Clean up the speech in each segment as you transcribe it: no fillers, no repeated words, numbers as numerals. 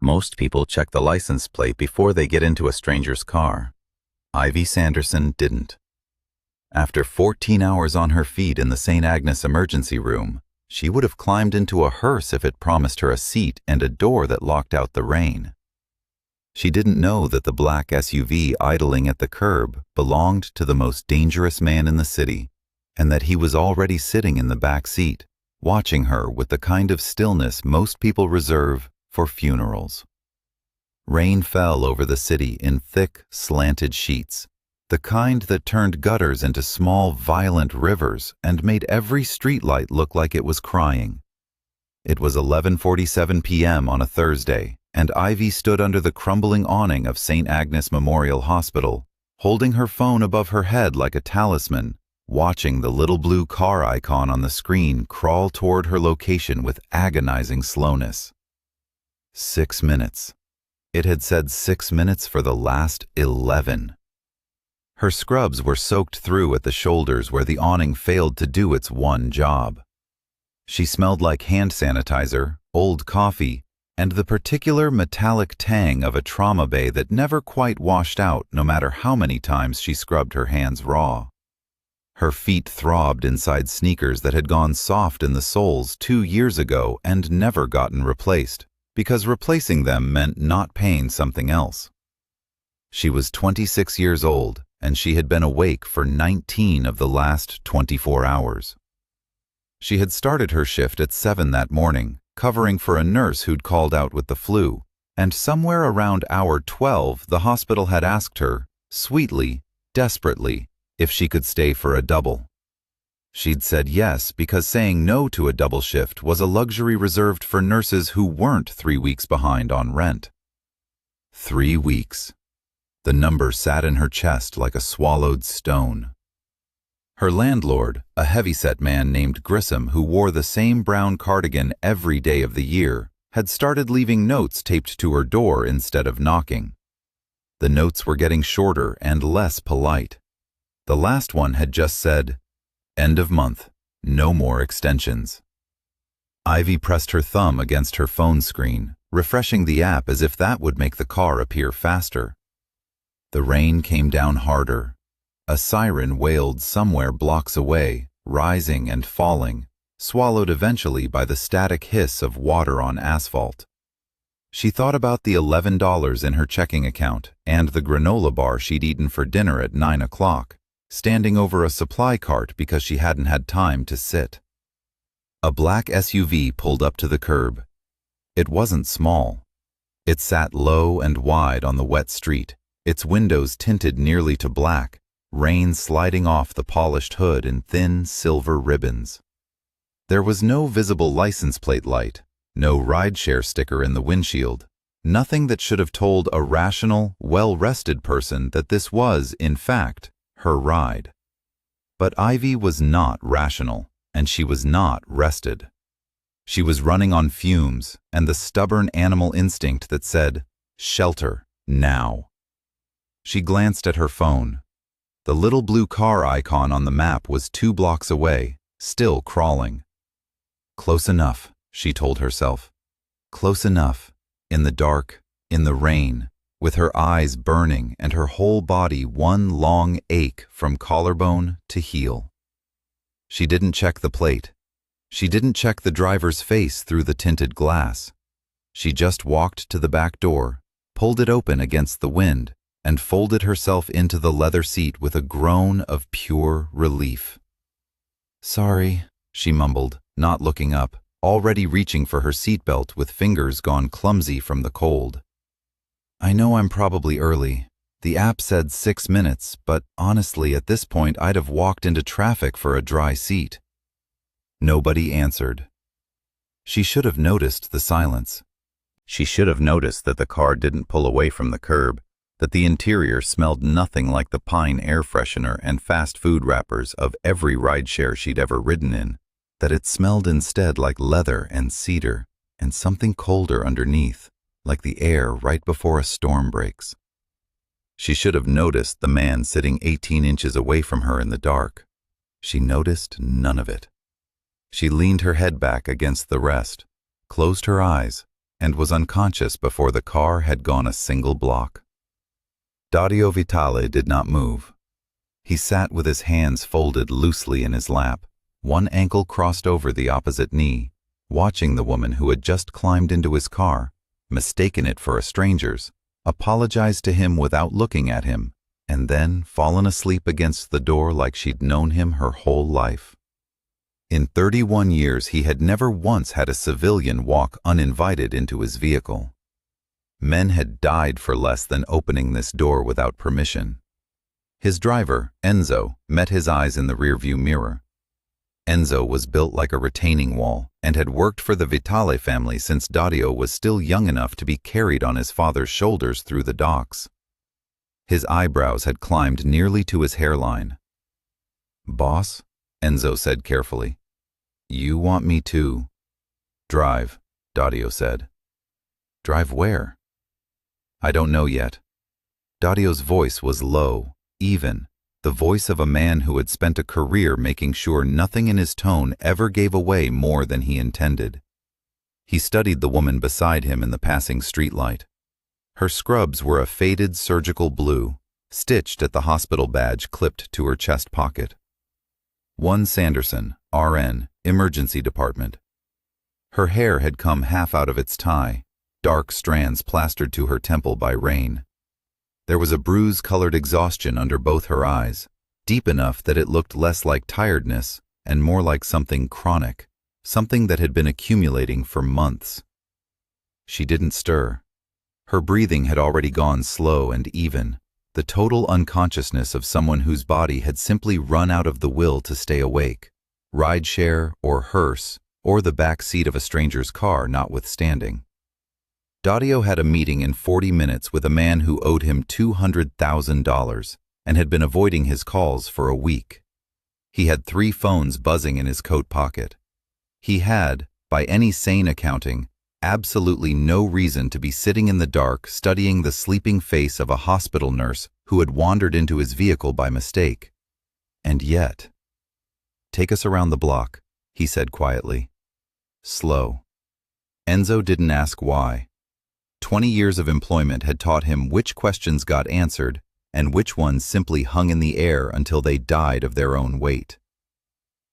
Most people check the license plate before they get into a stranger's car. Ivy Sanderson didn't. After 14 hours on her feet in the St. Agnes emergency room, she would have climbed into a hearse if it promised her a seat and a door that locked out the rain. She didn't know that the black SUV idling at the curb belonged to the most dangerous man in the city, and that he was already sitting in the back seat, watching her with the kind of stillness most people reserve for funerals. Rain fell over the city in thick, slanted sheets, the kind that turned gutters into small, violent rivers and made every streetlight look like it was crying. It was 11:47 p.m. on a Thursday, and Ivy stood under the crumbling awning of St. Agnes Memorial Hospital, holding her phone above her head like a talisman, watching the little blue car icon on the screen crawl toward her location with agonizing slowness. 6 minutes. It had said 6 minutes for the last 11. Her scrubs were soaked through at the shoulders where the awning failed to do its one job. She smelled like hand sanitizer, old coffee, and the particular metallic tang of a trauma bay that never quite washed out no matter how many times she scrubbed her hands raw. Her feet throbbed inside sneakers that had gone soft in the soles 2 years ago and never gotten replaced, because replacing them meant not paying something else. She was 26 years old, and she had been awake for 19 of the last 24 hours. She had started her shift at 7 that morning, covering for a nurse who'd called out with the flu, and somewhere around hour 12 the hospital had asked her, sweetly, desperately, if she could stay for a double. She'd said yes because saying no to a double shift was a luxury reserved for nurses who weren't 3 weeks behind on rent. 3 weeks. The number sat in her chest like a swallowed stone. Her landlord, a heavyset man named Grissom who wore the same brown cardigan every day of the year, had started leaving notes taped to her door instead of knocking. The notes were getting shorter and less polite. The last one had just said, "End of month, no more extensions." Ivy pressed her thumb against her phone screen, refreshing the app as if that would make the car appear faster. The rain came down harder. A siren wailed somewhere blocks away, rising and falling, swallowed eventually by the static hiss of water on asphalt. She thought about the $11 in her checking account and the granola bar she'd eaten for dinner at 9 o'clock, standing over a supply cart because she hadn't had time to sit. A black SUV pulled up to the curb. It wasn't small. It sat low and wide on the wet street, its windows tinted nearly to black, rain sliding off the polished hood in thin silver ribbons. There was no visible license plate light, no rideshare sticker in the windshield, nothing that should have told a rational, well-rested person that this was, in fact, her ride. But Ivy was not rational, and she was not rested. She was running on fumes and the stubborn animal instinct that said, "Shelter, now." She glanced at her phone. The little blue car icon on the map was 2 blocks away, still crawling. Close enough, she told herself. Close enough, in the dark, in the rain, with her eyes burning and her whole body one long ache from collarbone to heel. She didn't check the plate. She didn't check the driver's face through the tinted glass. She just walked to the back door, pulled it open against the wind, and folded herself into the leather seat with a groan of pure relief. "Sorry," she mumbled, not looking up, already reaching for her seatbelt with fingers gone clumsy from the cold. "I know I'm probably early. The app said 6 minutes, but honestly at this point I'd have walked into traffic for a dry seat." Nobody answered. She should have noticed the silence. She should have noticed that the car didn't pull away from the curb, that the interior smelled nothing like the pine air freshener and fast food wrappers of every rideshare she'd ever ridden in, that it smelled instead like leather and cedar and something colder underneath, like the air right before a storm breaks. She should have noticed the man sitting 18 inches away from her in the dark. She noticed none of it. She leaned her head back against the rest, closed her eyes, and was unconscious before the car had gone a single block. Dario Vitale did not move. He sat with his hands folded loosely in his lap, one ankle crossed over the opposite knee, watching the woman who had just climbed into his car, mistaken it for a stranger's, apologized to him without looking at him, and then fallen asleep against the door like she'd known him her whole life. In 31 years, he had never once had a civilian walk uninvited into his vehicle. Men had died for less than opening this door without permission. His driver, Enzo, met his eyes in the rearview mirror. Enzo was built like a retaining wall and had worked for the Vitale family since Dario was still young enough to be carried on his father's shoulders through the docks. His eyebrows had climbed nearly to his hairline. "Boss," Enzo said carefully, "you want me to drive," Dario said. "Drive where?" "I don't know yet." Dario's voice was low, even, the voice of a man who had spent a career making sure nothing in his tone ever gave away more than he intended. He studied the woman beside him in the passing streetlight. Her scrubs were a faded surgical blue, stitched at the hospital badge clipped to her chest pocket. "1 Sanderson, RN, Emergency Department." Her hair had come half out of its tie, dark strands plastered to her temple by rain. There was a bruise-colored exhaustion under both her eyes, deep enough that it looked less like tiredness and more like something chronic, something that had been accumulating for months. She didn't stir. Her breathing had already gone slow and even, the total unconsciousness of someone whose body had simply run out of the will to stay awake, rideshare or hearse, or the back seat of a stranger's car notwithstanding. Dario had a meeting in 40 minutes with a man who owed him $200,000 and had been avoiding his calls for a week. He had 3 phones buzzing in his coat pocket. He had, by any sane accounting, absolutely no reason to be sitting in the dark studying the sleeping face of a hospital nurse who had wandered into his vehicle by mistake. And yet, "Take us around the block," he said quietly. Slow. Enzo didn't ask why. 20 years of employment had taught him which questions got answered and which ones simply hung in the air until they died of their own weight.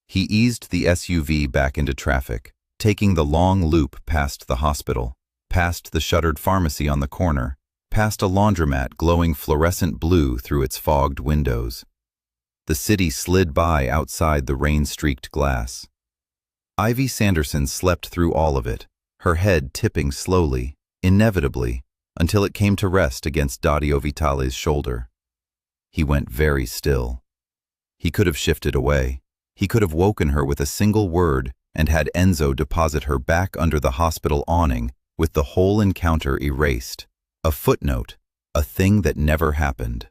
He eased the SUV back into traffic, taking the long loop past the hospital, past the shuttered pharmacy on the corner, past a laundromat glowing fluorescent blue through its fogged windows. The city slid by outside the rain-streaked glass. Ivy Sanderson slept through all of it, her head tipping slowly, inevitably, until it came to rest against Dario Vitale's shoulder. He went very still. He could have shifted away. He could have woken her with a single word and had Enzo deposit her back under the hospital awning with the whole encounter erased, a footnote, a thing that never happened.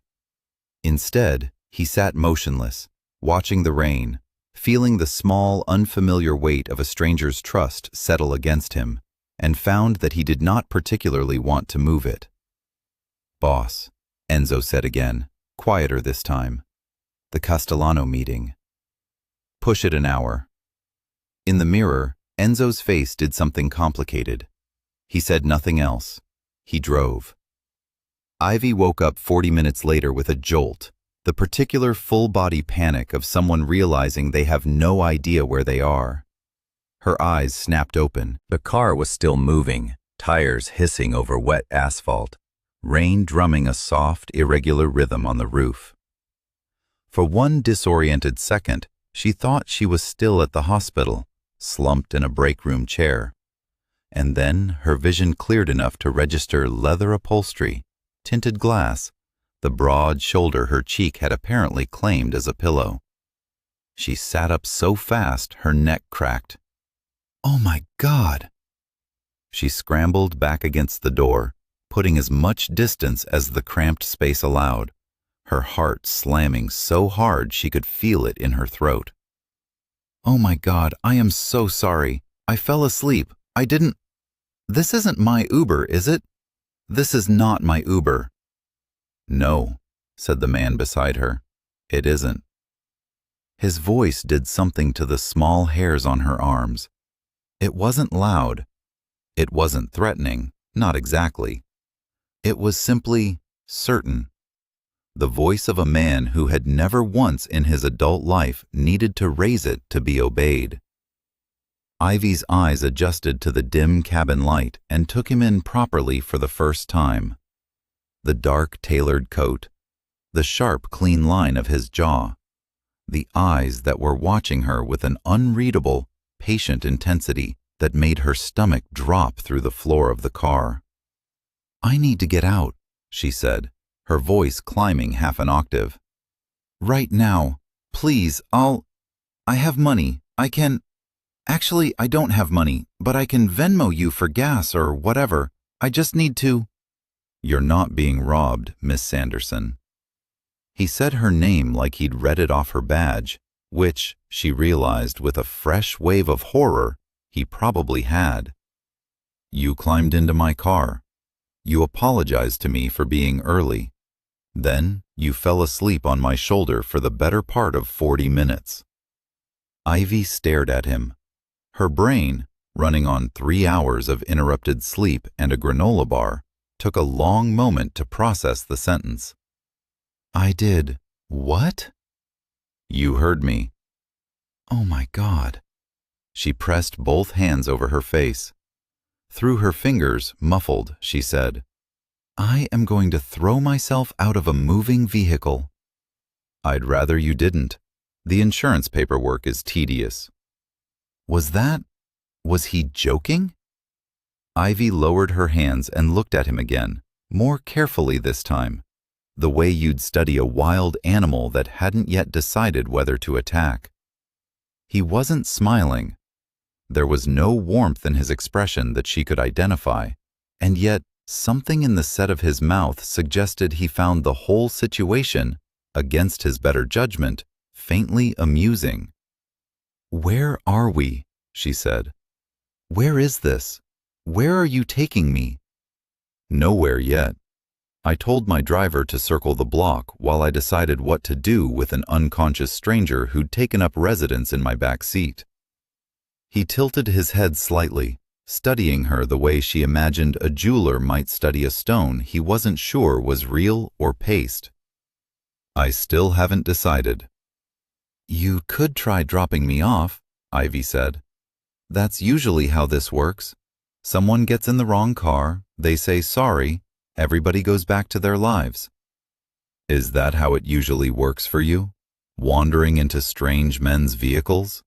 Instead, he sat motionless, watching the rain, feeling the small, unfamiliar weight of a stranger's trust settle against him, and found that he did not particularly want to move it. "Boss," Enzo said again, quieter this time. "The Castellano meeting." "Push it an hour." In the mirror, Enzo's face did something complicated. He said nothing else. He drove. Ivy woke up 40 minutes later with a jolt, the particular full-body panic of someone realizing they have no idea where they are. Her eyes snapped open. The car was still moving, tires hissing over wet asphalt, rain drumming a soft, irregular rhythm on the roof. For one disoriented second, she thought she was still at the hospital, slumped in a break room chair. And then her vision cleared enough to register leather upholstery, tinted glass, the broad shoulder her cheek had apparently claimed as a pillow. She sat up so fast her neck cracked. "Oh my God!" She scrambled back against the door, putting as much distance as the cramped space allowed, her heart slamming so hard she could feel it in her throat. "Oh my God, I am so sorry. I fell asleep. I didn't... This isn't my Uber, is it? This is not my Uber." "No," said the man beside her. "It isn't." His voice did something to the small hairs on her arms. It wasn't loud. It wasn't threatening, not exactly. It was simply certain. The voice of a man who had never once in his adult life needed to raise it to be obeyed. Ivy's eyes adjusted to the dim cabin light and took him in properly for the first time. The dark, tailored coat, the sharp, clean line of his jaw, the eyes that were watching her with an unreadable, patient intensity that made her stomach drop through the floor of the car. "I need to get out," she said, her voice climbing half an octave. "Right now. Please, I have money. Actually, I don't have money, but I can Venmo you for gas or whatever. I just need to—" "You're not being robbed, Miss Sanderson." He said her name like he'd read it off her badge, which, she realized with a fresh wave of horror, he probably had. "You climbed into my car. You apologized to me for being early. Then you fell asleep on my shoulder for the better part of 40 minutes. Ivy stared at him. Her brain, running on 3 hours of interrupted sleep and a granola bar, took a long moment to process the sentence. "I did what?" "You heard me." "Oh my God." She pressed both hands over her face. Through her fingers, muffled, she said, "I am going to throw myself out of a moving vehicle." "I'd rather you didn't. The insurance paperwork is tedious." Was he joking? Ivy lowered her hands and looked at him again, more carefully this time, the way you'd study a wild animal that hadn't yet decided whether to attack. He wasn't smiling. There was no warmth in his expression that she could identify, and yet something in the set of his mouth suggested he found the whole situation, against his better judgment, faintly amusing. "Where are we?" she said. "Where is this? Where are you taking me?" "Nowhere yet. I told my driver to circle the block while I decided what to do with an unconscious stranger who'd taken up residence in my back seat." He tilted his head slightly, studying her the way she imagined a jeweler might study a stone he wasn't sure was real or paste. "I still haven't decided." "You could try dropping me off," Ivy said. "That's usually how this works. Someone gets in the wrong car, they say sorry, everybody goes back to their lives." "Is that how it usually works for you? Wandering into strange men's vehicles?"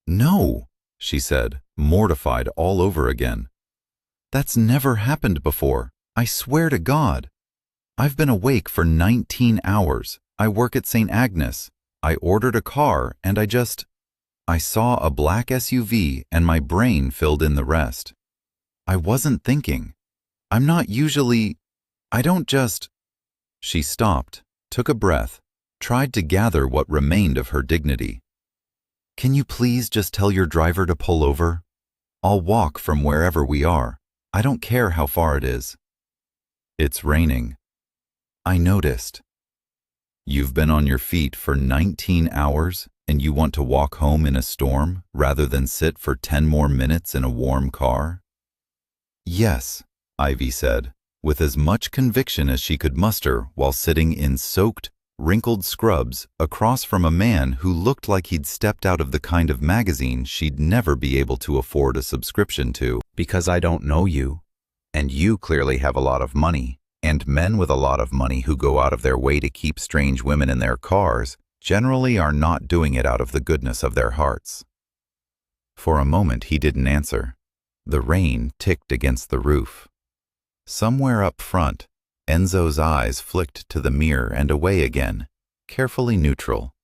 "No," she said, mortified all over again. "That's never happened before, I swear to God. I've been awake for 19 hours. I work at St. Agnes. I ordered a car and I saw a black SUV and my brain filled in the rest. I wasn't thinking. I'm not usually. I don't just—" She stopped, took a breath, tried to gather what remained of her dignity. "Can you please just tell your driver to pull over? I'll walk from wherever we are. I don't care how far it is." "It's raining." "I noticed." "You've been on your feet for 19 hours and you want to walk home in a storm rather than sit for 10 more minutes in a warm car?" "Yes," Ivy said, with as much conviction as she could muster while sitting in soaked, wrinkled scrubs across from a man who looked like he'd stepped out of the kind of magazine she'd never be able to afford a subscription to. "Because I don't know you, and you clearly have a lot of money, and men with a lot of money who go out of their way to keep strange women in their cars generally are not doing it out of the goodness of their hearts." For a moment he didn't answer. The rain ticked against the roof. Somewhere up front, Enzo's eyes flicked to the mirror and away again, carefully neutral.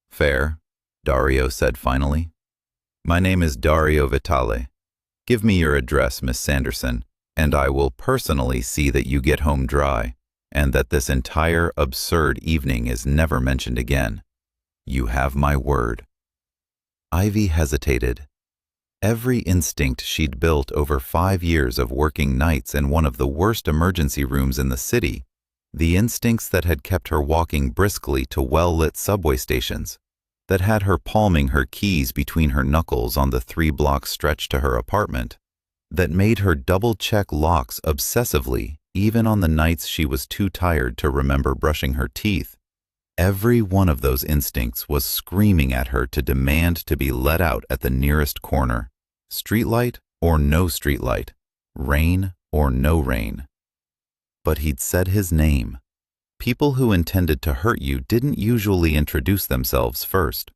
"Fair," Dario said finally. "My name is Dario Vitale. Give me your address, Miss Sanderson, and I will personally see that you get home dry, and that this entire absurd evening is never mentioned again. You have my word." Ivy hesitated. Every instinct she'd built over 5 years of working nights in one of the worst emergency rooms in the city, the instincts that had kept her walking briskly to well-lit subway stations, that had her palming her keys between her knuckles on the 3-block stretch to her apartment, that made her double-check locks obsessively, even on the nights she was too tired to remember brushing her teeth. Every one of those instincts was screaming at her to demand to be let out at the nearest corner, streetlight or no streetlight, rain or no rain. But he'd said his name. People who intended to hurt you didn't usually introduce themselves first.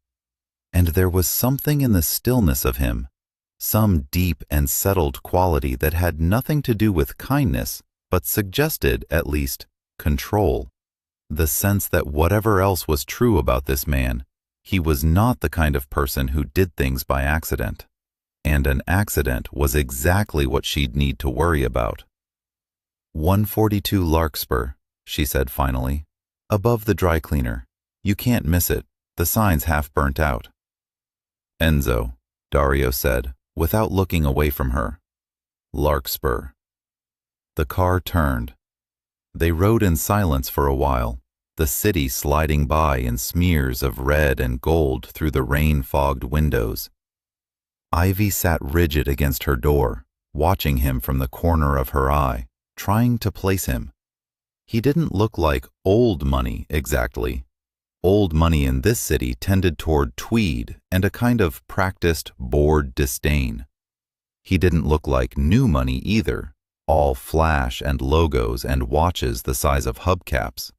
And there was something in the stillness of him, some deep and settled quality that had nothing to do with kindness, but suggested, at least, control. The sense that whatever else was true about this man, he was not the kind of person who did things by accident. And an accident was exactly what she'd need to worry about. 142 Larkspur, she said finally. Above the dry cleaner. You can't miss it. The sign's half burnt out. Enzo, Dario said, without looking away from her. Larkspur. The car turned. They rode in silence for a while, the city sliding by in smears of red and gold through the rain-fogged windows. Ivy sat rigid against her door, watching him from the corner of her eye, trying to place him. He didn't look like old money exactly. Old money in this city tended toward tweed and a kind of practiced, bored disdain. He didn't look like new money either, all flash and logos and watches the size of hubcaps.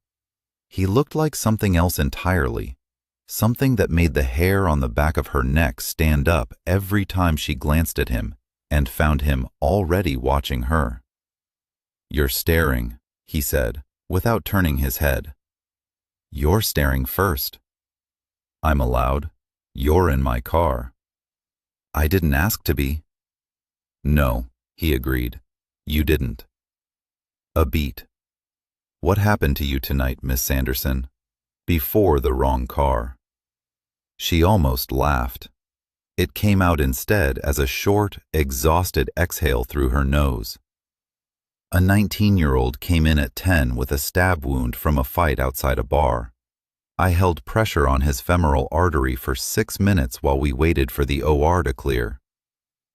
He looked like something else entirely, something that made the hair on the back of her neck stand up every time she glanced at him and found him already watching her. You're staring, he said, without turning his head. You're staring first. I'm allowed. You're in my car. I didn't ask to be. No, he agreed. You didn't. A beat. What happened to you tonight, Miss Sanderson? Before the wrong car. She almost laughed. It came out instead as a short, exhausted exhale through her nose. A 19-year-old came in at 10 with a stab wound from a fight outside a bar. I held pressure on his femoral artery for 6 minutes while we waited for the OR to clear.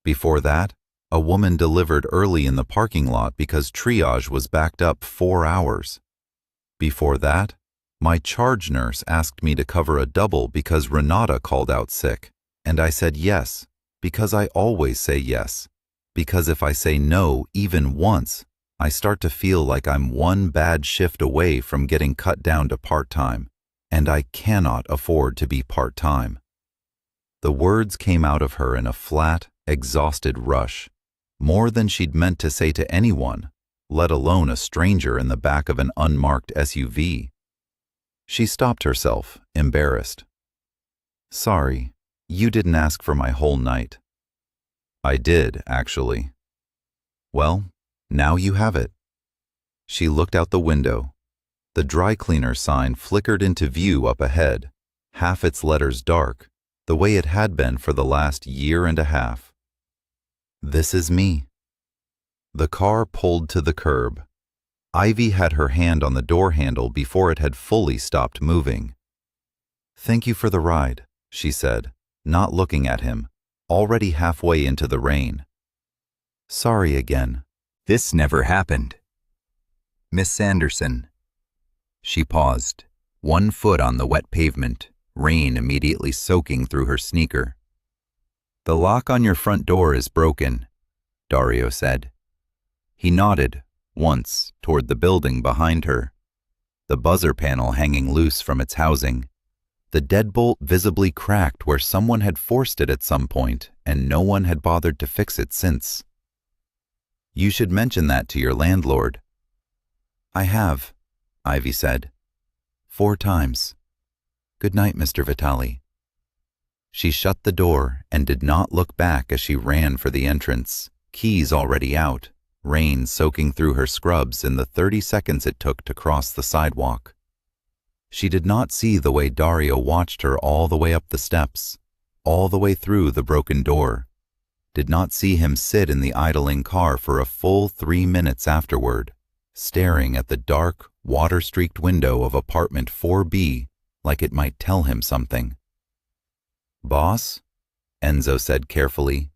Before that, a woman delivered early in the parking lot because triage was backed up 4 hours. Before that, my charge nurse asked me to cover a double because Renata called out sick, and I said yes, because I always say yes, because if I say no even once, I start to feel like I'm one bad shift away from getting cut down to part-time, and I cannot afford to be part-time. The words came out of her in a flat, exhausted rush, more than she'd meant to say to anyone, let alone a stranger in the back of an unmarked SUV. She stopped herself, embarrassed. Sorry, you didn't ask for my whole night. I did, actually. Well, now you have it. She looked out the window. The dry cleaner sign flickered into view up ahead, half its letters dark, the way it had been for the last year and a half. This is me. The car pulled to the curb. Ivy had her hand on the door handle before it had fully stopped moving. Thank you for the ride, she said, not looking at him, already halfway into the rain. Sorry again. This never happened. Miss Sanderson. She paused, 1 foot on the wet pavement, rain immediately soaking through her sneaker. The lock on your front door is broken, Dario said. He nodded, once, toward the building behind her, the buzzer panel hanging loose from its housing, the deadbolt visibly cracked where someone had forced it at some point and no one had bothered to fix it since. You should mention that to your landlord. I have, Ivy said. 4 times. Good night, Mr. Vitali. She shut the door and did not look back as she ran for the entrance, keys already out, rain soaking through her scrubs in the 30 seconds it took to cross the sidewalk. She did not see the way Dario watched her all the way up the steps, all the way through the broken door, did not see him sit in the idling car for a full 3 minutes afterward, staring at the dark, water-streaked window of apartment 4B like it might tell him something. Boss? Enzo said carefully.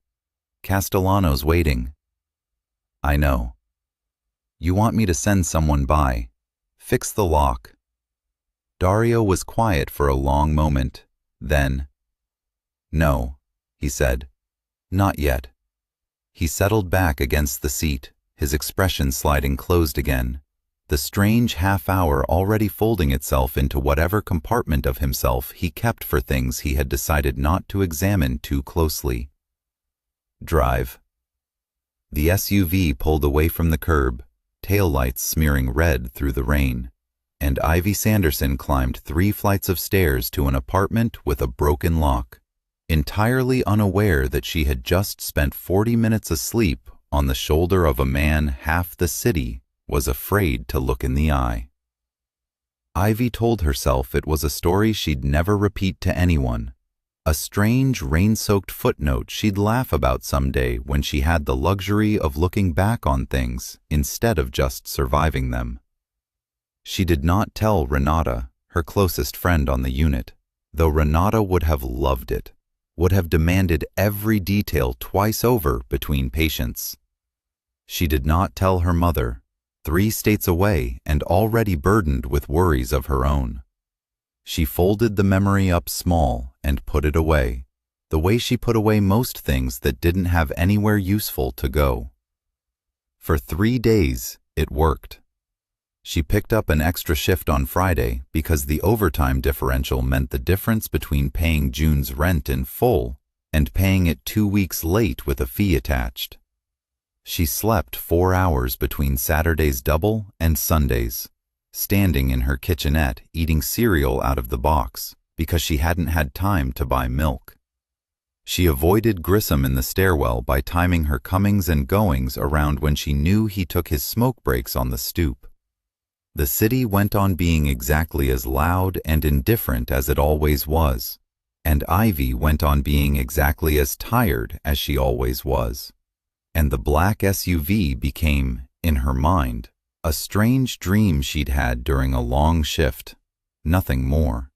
Castellano's waiting. I know. You want me to send someone by. Fix the lock. Dario was quiet for a long moment. Then, "No," he said. "Not yet." He settled back against the seat, his expression sliding closed again, the strange half-hour already folding itself into whatever compartment of himself he kept for things he had decided not to examine too closely. Drive. The SUV pulled away from the curb, taillights smearing red through the rain, and Ivy Sanderson climbed 3 flights of stairs to an apartment with a broken lock, entirely unaware that she had just spent 40 minutes asleep on the shoulder of a man half the city was afraid to look in the eye. Ivy told herself it was a story she'd never repeat to anyone, a strange rain-soaked footnote she'd laugh about someday when she had the luxury of looking back on things instead of just surviving them. She did not tell Renata, her closest friend on the unit, though Renata would have loved it, would have demanded every detail twice over between patients. She did not tell her mother, 3 states away and already burdened with worries of her own. She folded the memory up small and put it away, the way she put away most things that didn't have anywhere useful to go. For 3 days, it worked. She picked up an extra shift on Friday because the overtime differential meant the difference between paying June's rent in full and paying it 2 weeks late with a fee attached. She slept 4 hours between Saturday's double and Sundays, standing in her kitchenette eating cereal out of the box because she hadn't had time to buy milk. She avoided Grissom in the stairwell by timing her comings and goings around when she knew he took his smoke breaks on the stoop. The city went on being exactly as loud and indifferent as it always was, and Ivy went on being exactly as tired as she always was. And the black SUV became, in her mind, a strange dream she'd had during a long shift, nothing more.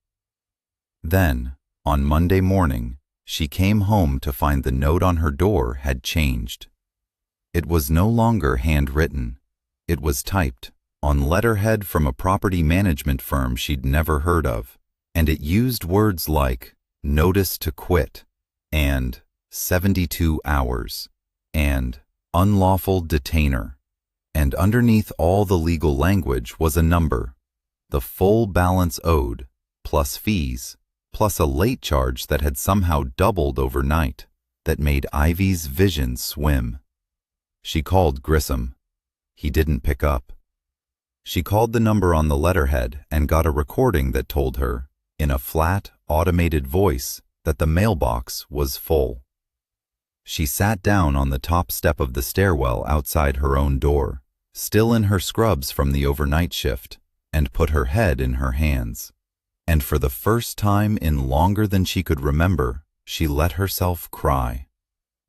Then, on Monday morning, she came home to find the note on her door had changed. It was no longer handwritten. It was typed, on letterhead from a property management firm she'd never heard of, and it used words like "notice to quit" and "72 hours" and "unlawful detainer," and underneath all the legal language was a number, the full balance owed, plus fees, plus a late charge that had somehow doubled overnight, that made Ivy's vision swim. She called Grissom. He didn't pick up. She called the number on the letterhead and got a recording that told her, in a flat, automated voice, that the mailbox was full. She sat down on the top step of the stairwell outside her own door, still in her scrubs from the overnight shift, and put her head in her hands. And for the first time in longer than she could remember, she let herself cry.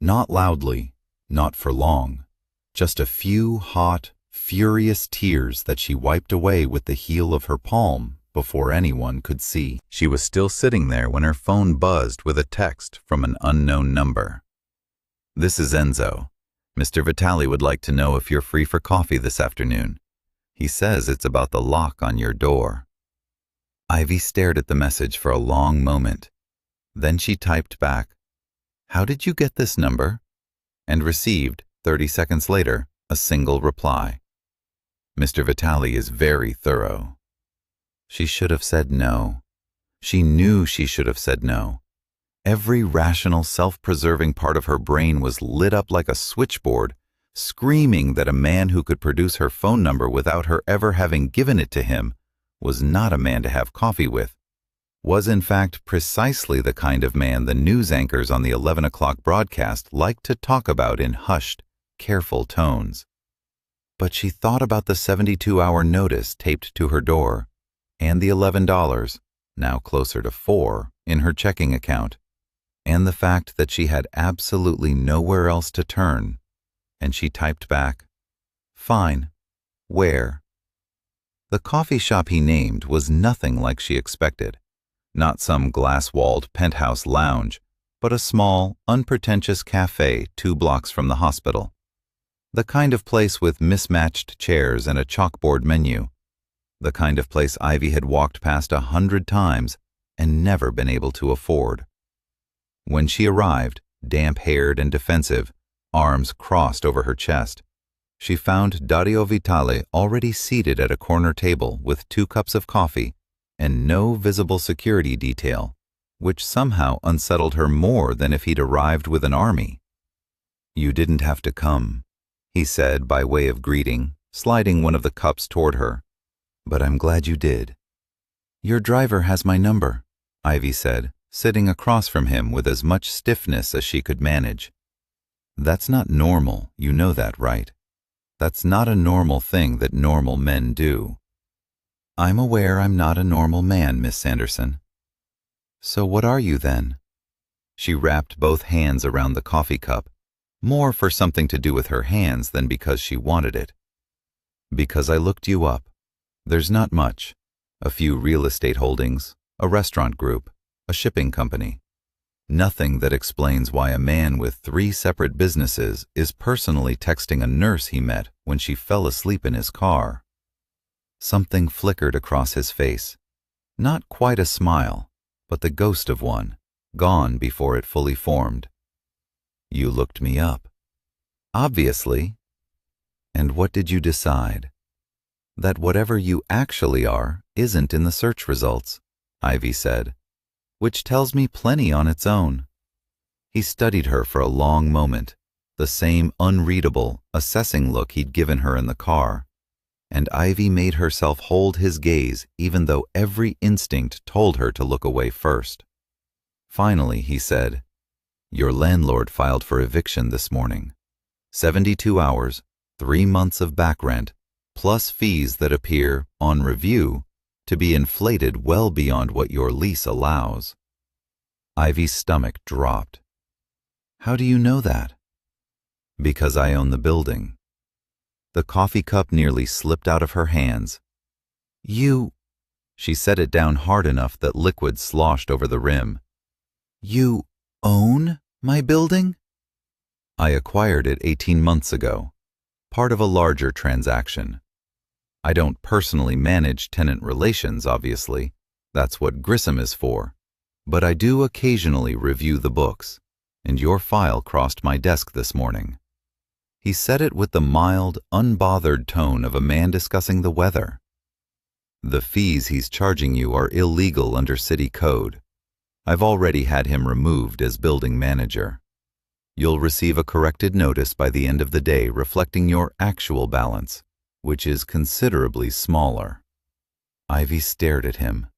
Not loudly, not for long, just a few hot, furious tears that she wiped away with the heel of her palm before anyone could see. She was still sitting there when her phone buzzed with a text from an unknown number. "This is Enzo. Mr. Vitale would like to know if you're free for coffee this afternoon. He says it's about the lock on your door." Ivy stared at the message for a long moment. Then she typed back, "How did you get this number?" and received, 30 seconds later, a single reply. "Mr. Vitale is very thorough." She should have said no. She knew she should have said no. Every rational, self-preserving part of her brain was lit up like a switchboard, screaming that a man who could produce her phone number without her ever having given it to him was not a man to have coffee with, was in fact precisely the kind of man the news anchors on the 11 o'clock broadcast liked to talk about in hushed, careful tones. But she thought about the 72-hour notice taped to her door, and the $11, now closer to $4, in her checking account, and the fact that she had absolutely nowhere else to turn, and she typed back, "Fine. Where?" The coffee shop he named was nothing like she expected. Not some glass-walled penthouse lounge, but a small, unpretentious cafe 2 blocks from the hospital. The kind of place with mismatched chairs and a chalkboard menu. The kind of place Ivy had walked past 100 times and never been able to afford. When she arrived, damp-haired and defensive, arms crossed over her chest, she found Dario Vitale already seated at a corner table with 2 cups of coffee and no visible security detail, which somehow unsettled her more than if he'd arrived with an army. "You didn't have to come," he said by way of greeting, sliding one of the cups toward her. "But I'm glad you did." "Your driver has my number," Ivy said, sitting across from him with as much stiffness as she could manage. "That's not normal, you know that, right? That's not a normal thing that normal men do." "I'm aware I'm not a normal man, Miss Sanderson." "So what are you then?" She wrapped both hands around the coffee cup, more for something to do with her hands than because she wanted it. "Because I looked you up. There's not much. A few real estate holdings, a restaurant group, a shipping company. Nothing that explains why a man with 3 separate businesses is personally texting a nurse he met when she fell asleep in his car." Something flickered across his face. Not quite a smile, but the ghost of one, gone before it fully formed. "You looked me up." "Obviously." "And what did you decide?" "That whatever you actually are isn't in the search results," Ivy said, "which tells me plenty on its own." He studied her for a long moment, the same unreadable, assessing look he'd given her in the car, and Ivy made herself hold his gaze even though every instinct told her to look away first. Finally, he said, "Your landlord filed for eviction this morning. 72 hours, 3 months of back rent, plus fees that appear, on review, to be inflated well beyond what your lease allows." Ivy's stomach dropped. "How do you know that?" "Because I own the building." The coffee cup nearly slipped out of her hands. "You—" She set it down hard enough that liquid sloshed over the rim. "You own my building?" "I acquired it 18 months ago, part of a larger transaction. I don't personally manage tenant relations, obviously. That's what Grissom is for. But I do occasionally review the books, and your file crossed my desk this morning." He said it with the mild, unbothered tone of a man discussing the weather. "The fees he's charging you are illegal under city code. I've already had him removed as building manager. You'll receive a corrected notice by the end of the day reflecting your actual balance, which is considerably smaller." Ivy stared at him.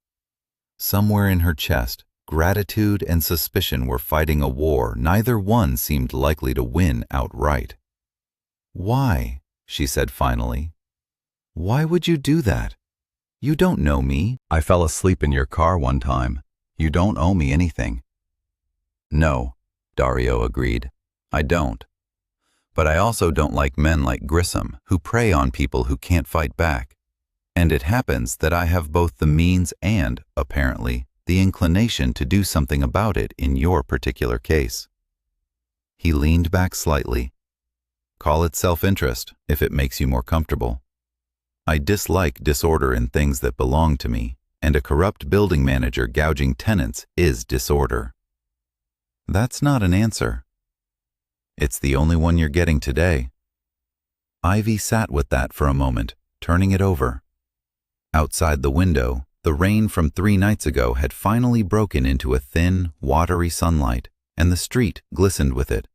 Somewhere in her chest, gratitude and suspicion were fighting a war neither one seemed likely to win outright. "Why?" she said finally. "Why would you do that? You don't know me." "I fell asleep in your car one time. You don't owe me anything." "No," Dario agreed. "I don't. But I also don't like men like Grissom who prey on people who can't fight back. And it happens that I have both the means and, apparently, the inclination to do something about it in your particular case." He leaned back slightly. "Call it self-interest, if it makes you more comfortable. I dislike disorder in things that belong to me, and a corrupt building manager gouging tenants is disorder." "That's not an answer." "It's the only one you're getting today." Ivy sat with that for a moment, turning it over. Outside the window, the rain from 3 nights ago had finally broken into a thin, watery sunlight, and the street glistened with it.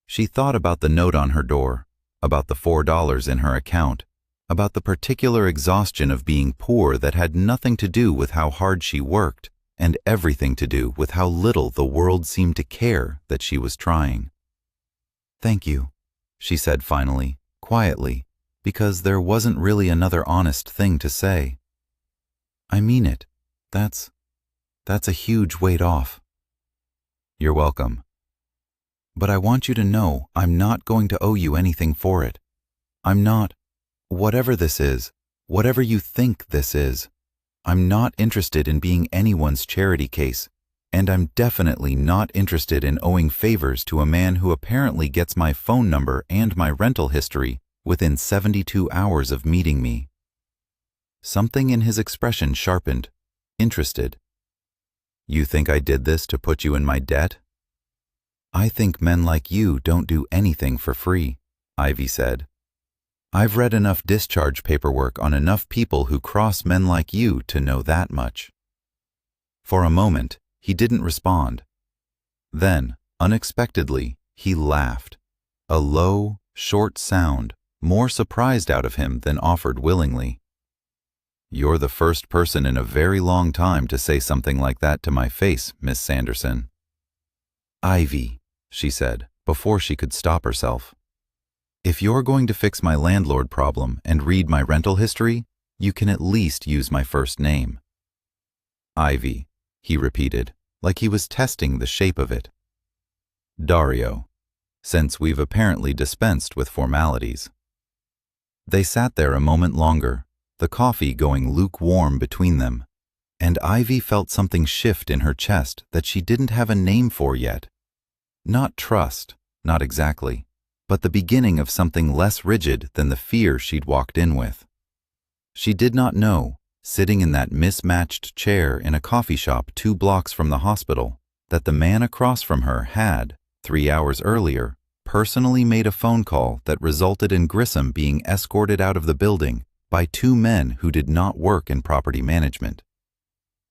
She thought about the note on her door, about the $4 in her account, about the particular exhaustion of being poor that had nothing to do with how hard she worked, and everything to do with how little the world seemed to care that she was trying. "Thank you," she said finally, quietly, because there wasn't really another honest thing to say. "I mean it. That's a huge weight off." "You're welcome. But I want you to know I'm not going to owe you anything for it. I'm not, whatever this is, whatever you think this is, I'm not interested in being anyone's charity case, And I'm definitely not interested in owing favors to a man who apparently gets my phone number and my rental history within 72 hours of meeting me. Something in his expression sharpened, interested. You think I did this to put you in my debt? I think men like you don't do anything for free, Ivy said. I've read enough discharge paperwork on enough people who cross men like you to know that much. For a moment, he didn't respond. Then, unexpectedly, he laughed. A low, short sound, more surprised out of him than offered willingly. You're the first person in a very long time to say something like that to my face, Miss Sanderson. Ivy, she said, before she could stop herself. If you're going to fix my landlord problem and read my rental history, you can at least use my first name. Ivy, he repeated, like he was testing the shape of it. Dario, since we've apparently dispensed with formalities. They sat there a moment longer, the coffee going lukewarm between them, and Ivy felt something shift in her chest that she didn't have a name for yet. Not trust, not exactly, but the beginning of something less rigid than the fear she'd walked in with. She did not know, sitting in that mismatched chair in a coffee shop 2 blocks from the hospital, that the man across from her had, 3 hours earlier, personally made a phone call that resulted in Grissom being escorted out of the building by 2 men who did not work in property management.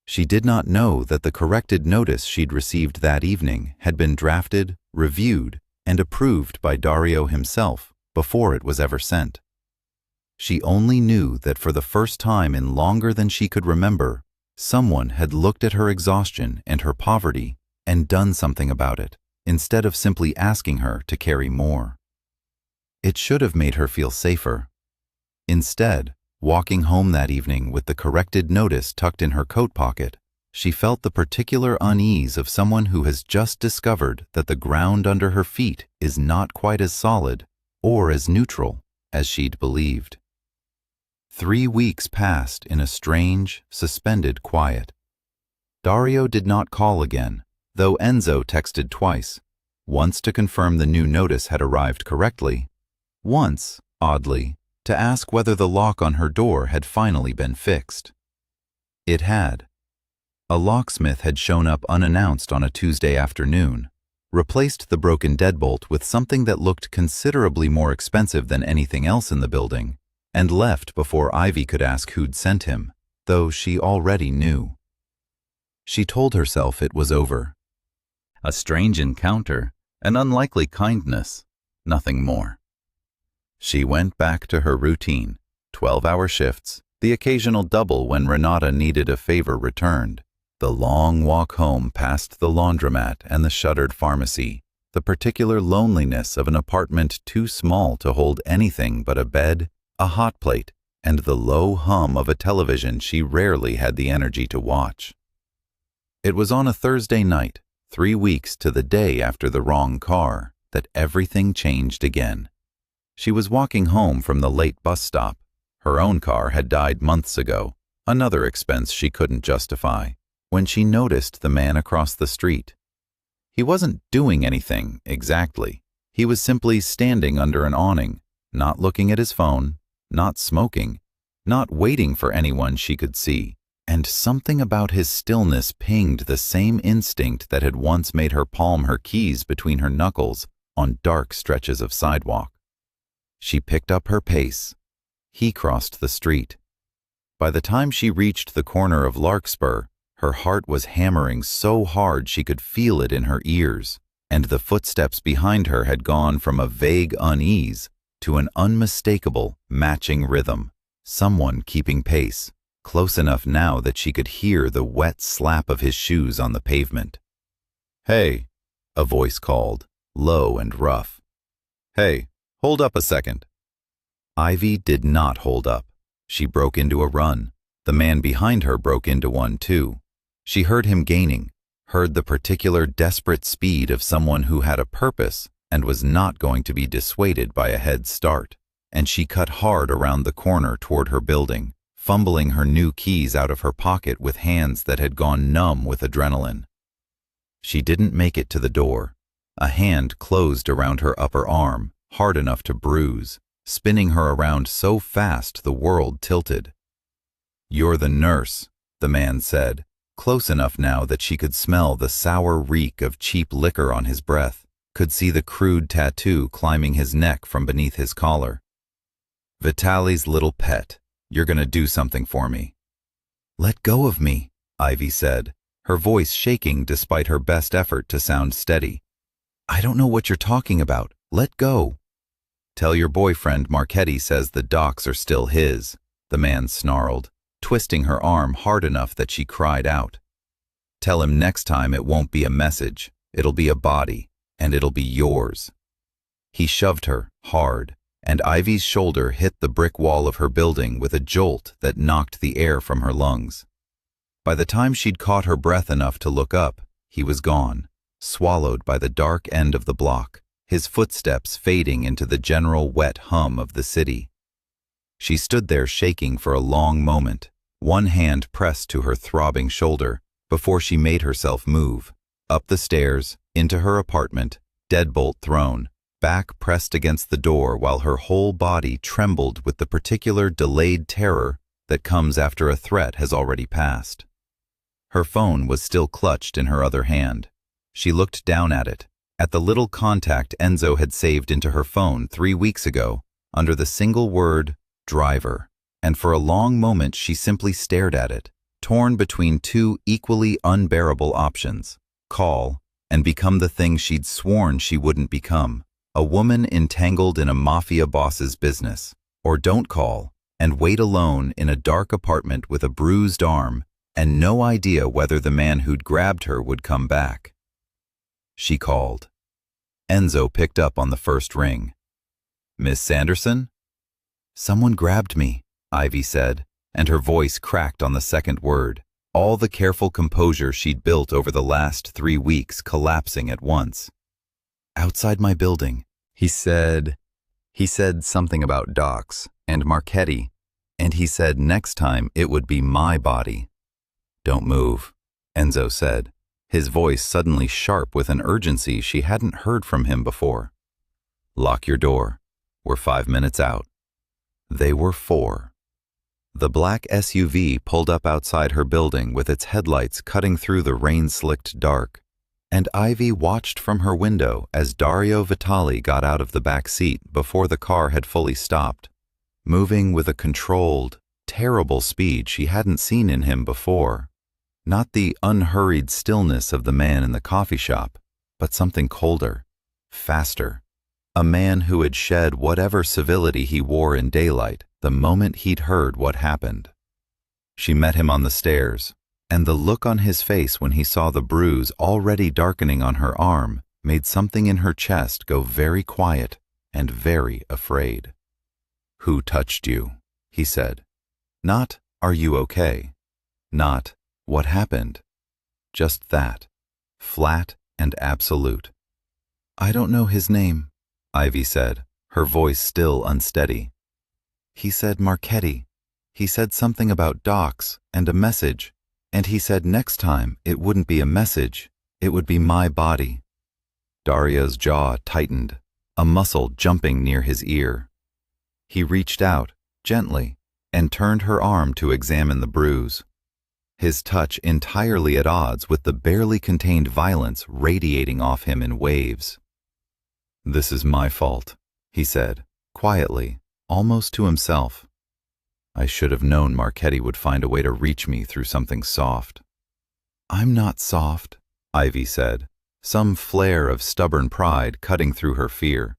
She did not know that the corrected notice she'd received that evening had been drafted, reviewed, and approved by Dario himself before it was ever sent. She only knew that for the first time in longer than she could remember, someone had looked at her exhaustion and her poverty and done something about it, instead of simply asking her to carry more. It should have made her feel safer. Instead, walking home that evening with the corrected notice tucked in her coat pocket, she felt the particular unease of someone who has just discovered that the ground under her feet is not quite as solid or as neutral as she'd believed. 3 weeks passed in a strange, suspended quiet. Dario did not call again, though Enzo texted twice, once to confirm the new notice had arrived correctly, once, oddly, to ask whether the lock on her door had finally been fixed. It had. A locksmith had shown up unannounced on a Tuesday afternoon, replaced the broken deadbolt with something that looked considerably more expensive than anything else in the building, and left before Ivy could ask who'd sent him, though she already knew. She told herself it was over. A strange encounter, an unlikely kindness, nothing more. She went back to her routine, 12-hour shifts, the occasional double when Renata needed a favor returned, the long walk home past the laundromat and the shuttered pharmacy, the particular loneliness of an apartment too small to hold anything but a bed, a hot plate, and the low hum of a television she rarely had the energy to watch. It was on a Thursday night, 3 weeks to the day after the wrong car, that everything changed again. She was walking home from the late bus stop. Her own car had died months ago, another expense she couldn't justify, when she noticed the man across the street. He wasn't doing anything, exactly. He was simply standing under an awning, not looking at his phone, not smoking, not waiting for anyone she could see, and something about his stillness pinged the same instinct that had once made her palm her keys between her knuckles on dark stretches of sidewalk. She picked up her pace. He crossed the street. By the time she reached the corner of Larkspur, her heart was hammering so hard she could feel it in her ears, and the footsteps behind her had gone from a vague unease to an unmistakable, matching rhythm, someone keeping pace, close enough now that she could hear the wet slap of his shoes on the pavement. "Hey," a voice called, low and rough. "Hey, hold up a second." Ivy did not hold up. She broke into a run. The man behind her broke into one too. She heard him gaining, heard the particular desperate speed of someone who had a purpose and was not going to be dissuaded by a head start, and she cut hard around the corner toward her building, fumbling her new keys out of her pocket with hands that had gone numb with adrenaline. She didn't make it to the door. A hand closed around her upper arm, hard enough to bruise, spinning her around so fast the world tilted. "You're the nurse," the man said, close enough now that she could smell the sour reek of cheap liquor on his breath, could see the crude tattoo climbing his neck from beneath his collar. "Vitali's little pet, you're gonna do something for me." "Let go of me," Ivy said, her voice shaking despite her best effort to sound steady. "I don't know what you're talking about. Let go." "Tell your boyfriend Marchetti says the docks are still his," the man snarled, twisting her arm hard enough that she cried out. "Tell him next time it won't be a message, it'll be a body, and it'll be yours." He shoved her, hard, and Ivy's shoulder hit the brick wall of her building with a jolt that knocked the air from her lungs. By the time she'd caught her breath enough to look up, he was gone, swallowed by the dark end of the block, his footsteps fading into the general wet hum of the city. She stood there shaking for a long moment, one hand pressed to her throbbing shoulder, before she made herself move, up the stairs, into her apartment, deadbolt thrown, back pressed against the door while her whole body trembled with the particular delayed terror that comes after a threat has already passed. Her phone was still clutched in her other hand. She looked down at it, at the little contact Enzo had saved into her phone 3 weeks ago, under the single word, driver, and for a long moment she simply stared at it, torn between two equally unbearable options: call, and become the thing she'd sworn she wouldn't become, a woman entangled in a mafia boss's business, or don't call, and wait alone in a dark apartment with a bruised arm, and no idea whether the man who'd grabbed her would come back. She called. Enzo picked up on the first ring. "Miss Sanderson?" "Someone grabbed me," Ivy said, and her voice cracked on the second word, all the careful composure she'd built over the last 3 weeks collapsing at once. "Outside my building," he said. He said something about docks and Marchetti, and he said next time it would be my body. "Don't move," Enzo said, his voice suddenly sharp with an urgency she hadn't heard from him before. "Lock your door. We're 5 minutes out." They were 4. The black SUV pulled up outside her building with its headlights cutting through the rain-slicked dark, and Ivy watched from her window as Dario Vitali got out of the back seat before the car had fully stopped, moving with a controlled, terrible speed she hadn't seen in him before. Not the unhurried stillness of the man in the coffee shop, but something colder, faster. A man who had shed whatever civility he wore in daylight the moment he'd heard what happened. She met him on the stairs, and the look on his face when he saw the bruise already darkening on her arm made something in her chest go very quiet and very afraid. "Who touched you?" he said. Not, "Are you okay?" Not, "What happened?" Just that, flat and absolute. "I don't know his name," Ivy said, her voice still unsteady. "He said Marchetti. He said something about docks and a message, and he said next time it wouldn't be a message, it would be my body." Dario's jaw tightened, a muscle jumping near his ear. He reached out, gently, and turned her arm to examine the bruise, his touch entirely at odds with the barely contained violence radiating off him in waves. "This is my fault," he said, quietly, almost to himself. "I should have known Marchetti would find a way to reach me through something soft." "I'm not soft," Ivy said, some flare of stubborn pride cutting through her fear.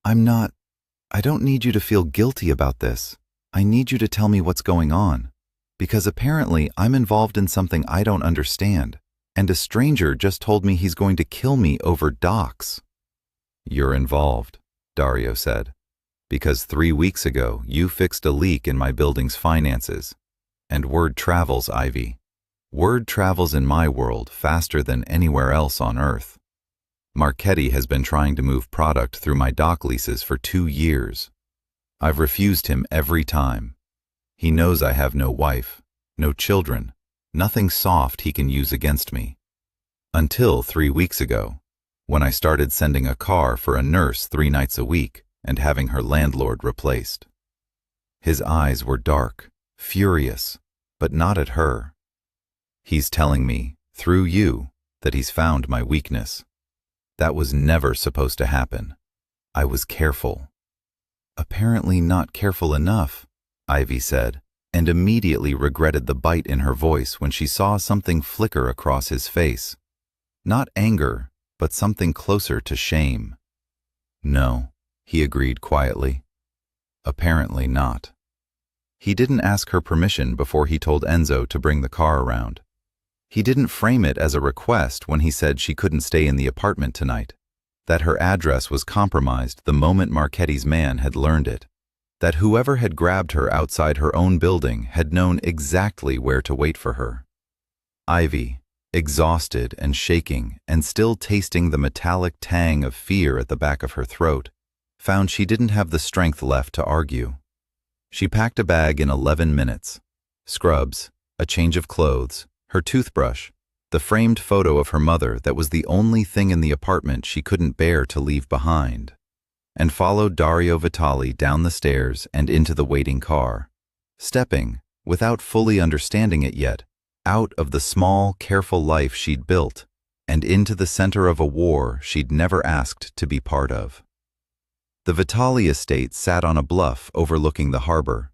I don't need you to feel guilty about this. I need you to tell me what's going on. Because apparently I'm involved in something I don't understand, and a stranger just told me he's going to kill me over docks." "You're involved," Dario said, "because 3 weeks ago you fixed a leak in my building's finances. And word travels, Ivy. Word travels in my world faster than anywhere else on Earth. Marchetti has been trying to move product through my dock leases for 2 years. I've refused him every time. He knows I have no wife, no children, nothing soft he can use against me. Until 3 weeks ago, when I started sending a car for a nurse 3 nights a week and having her landlord replaced. His eyes were dark, furious, but not at her. He's telling me, through you, that he's found my weakness. That was never supposed to happen. I was careful. Apparently not careful enough, Ivy said, and immediately regretted the bite in her voice when she saw something flicker across his face. Not anger, but something closer to shame. No, he agreed quietly. Apparently not. He didn't ask her permission before he told Enzo to bring the car around. He didn't frame it as a request when he said she couldn't stay in the apartment tonight, that her address was compromised the moment Marchetti's man had learned it, that whoever had grabbed her outside her own building had known exactly where to wait for her. Ivy, exhausted and shaking and still tasting the metallic tang of fear at the back of her throat, found she didn't have the strength left to argue. She packed a bag in 11 minutes. Scrubs, a change of clothes, her toothbrush, the framed photo of her mother that was the only thing in the apartment she couldn't bear to leave behind, and followed Dario Vitali down the stairs and into the waiting car, stepping, without fully understanding it yet, out of the small, careful life she'd built and into the center of a war she'd never asked to be part of. The Vitali estate sat on a bluff overlooking the harbor,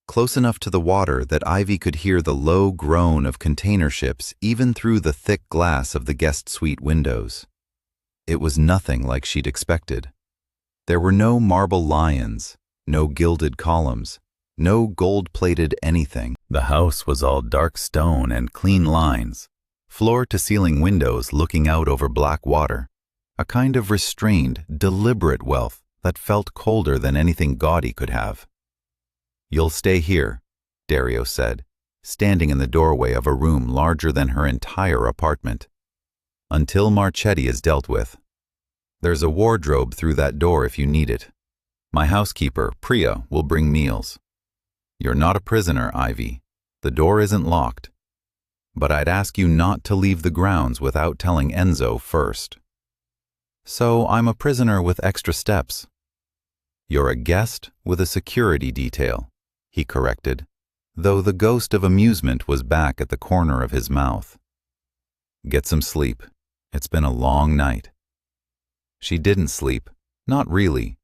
close enough to the water that Ivy could hear the low groan of container ships even through the thick glass of the guest suite windows. It was nothing like she'd expected. There were no marble lions, no gilded columns, no gold-plated anything. The house was all dark stone and clean lines, floor-to-ceiling windows looking out over black water, a kind of restrained, deliberate wealth that felt colder than anything gaudy could have. "You'll stay here," Dario said, standing in the doorway of a room larger than her entire apartment, "until Marchetti is dealt with. There's a wardrobe through that door if you need it. My housekeeper, Priya, will bring meals. You're not a prisoner, Ivy. The door isn't locked. But I'd ask you not to leave the grounds without telling Enzo first." "So I'm a prisoner with extra steps." "You're a guest with a security detail," he corrected, though the ghost of amusement was back at the corner of his mouth. "Get some sleep. It's been a long night." She didn't sleep, not really,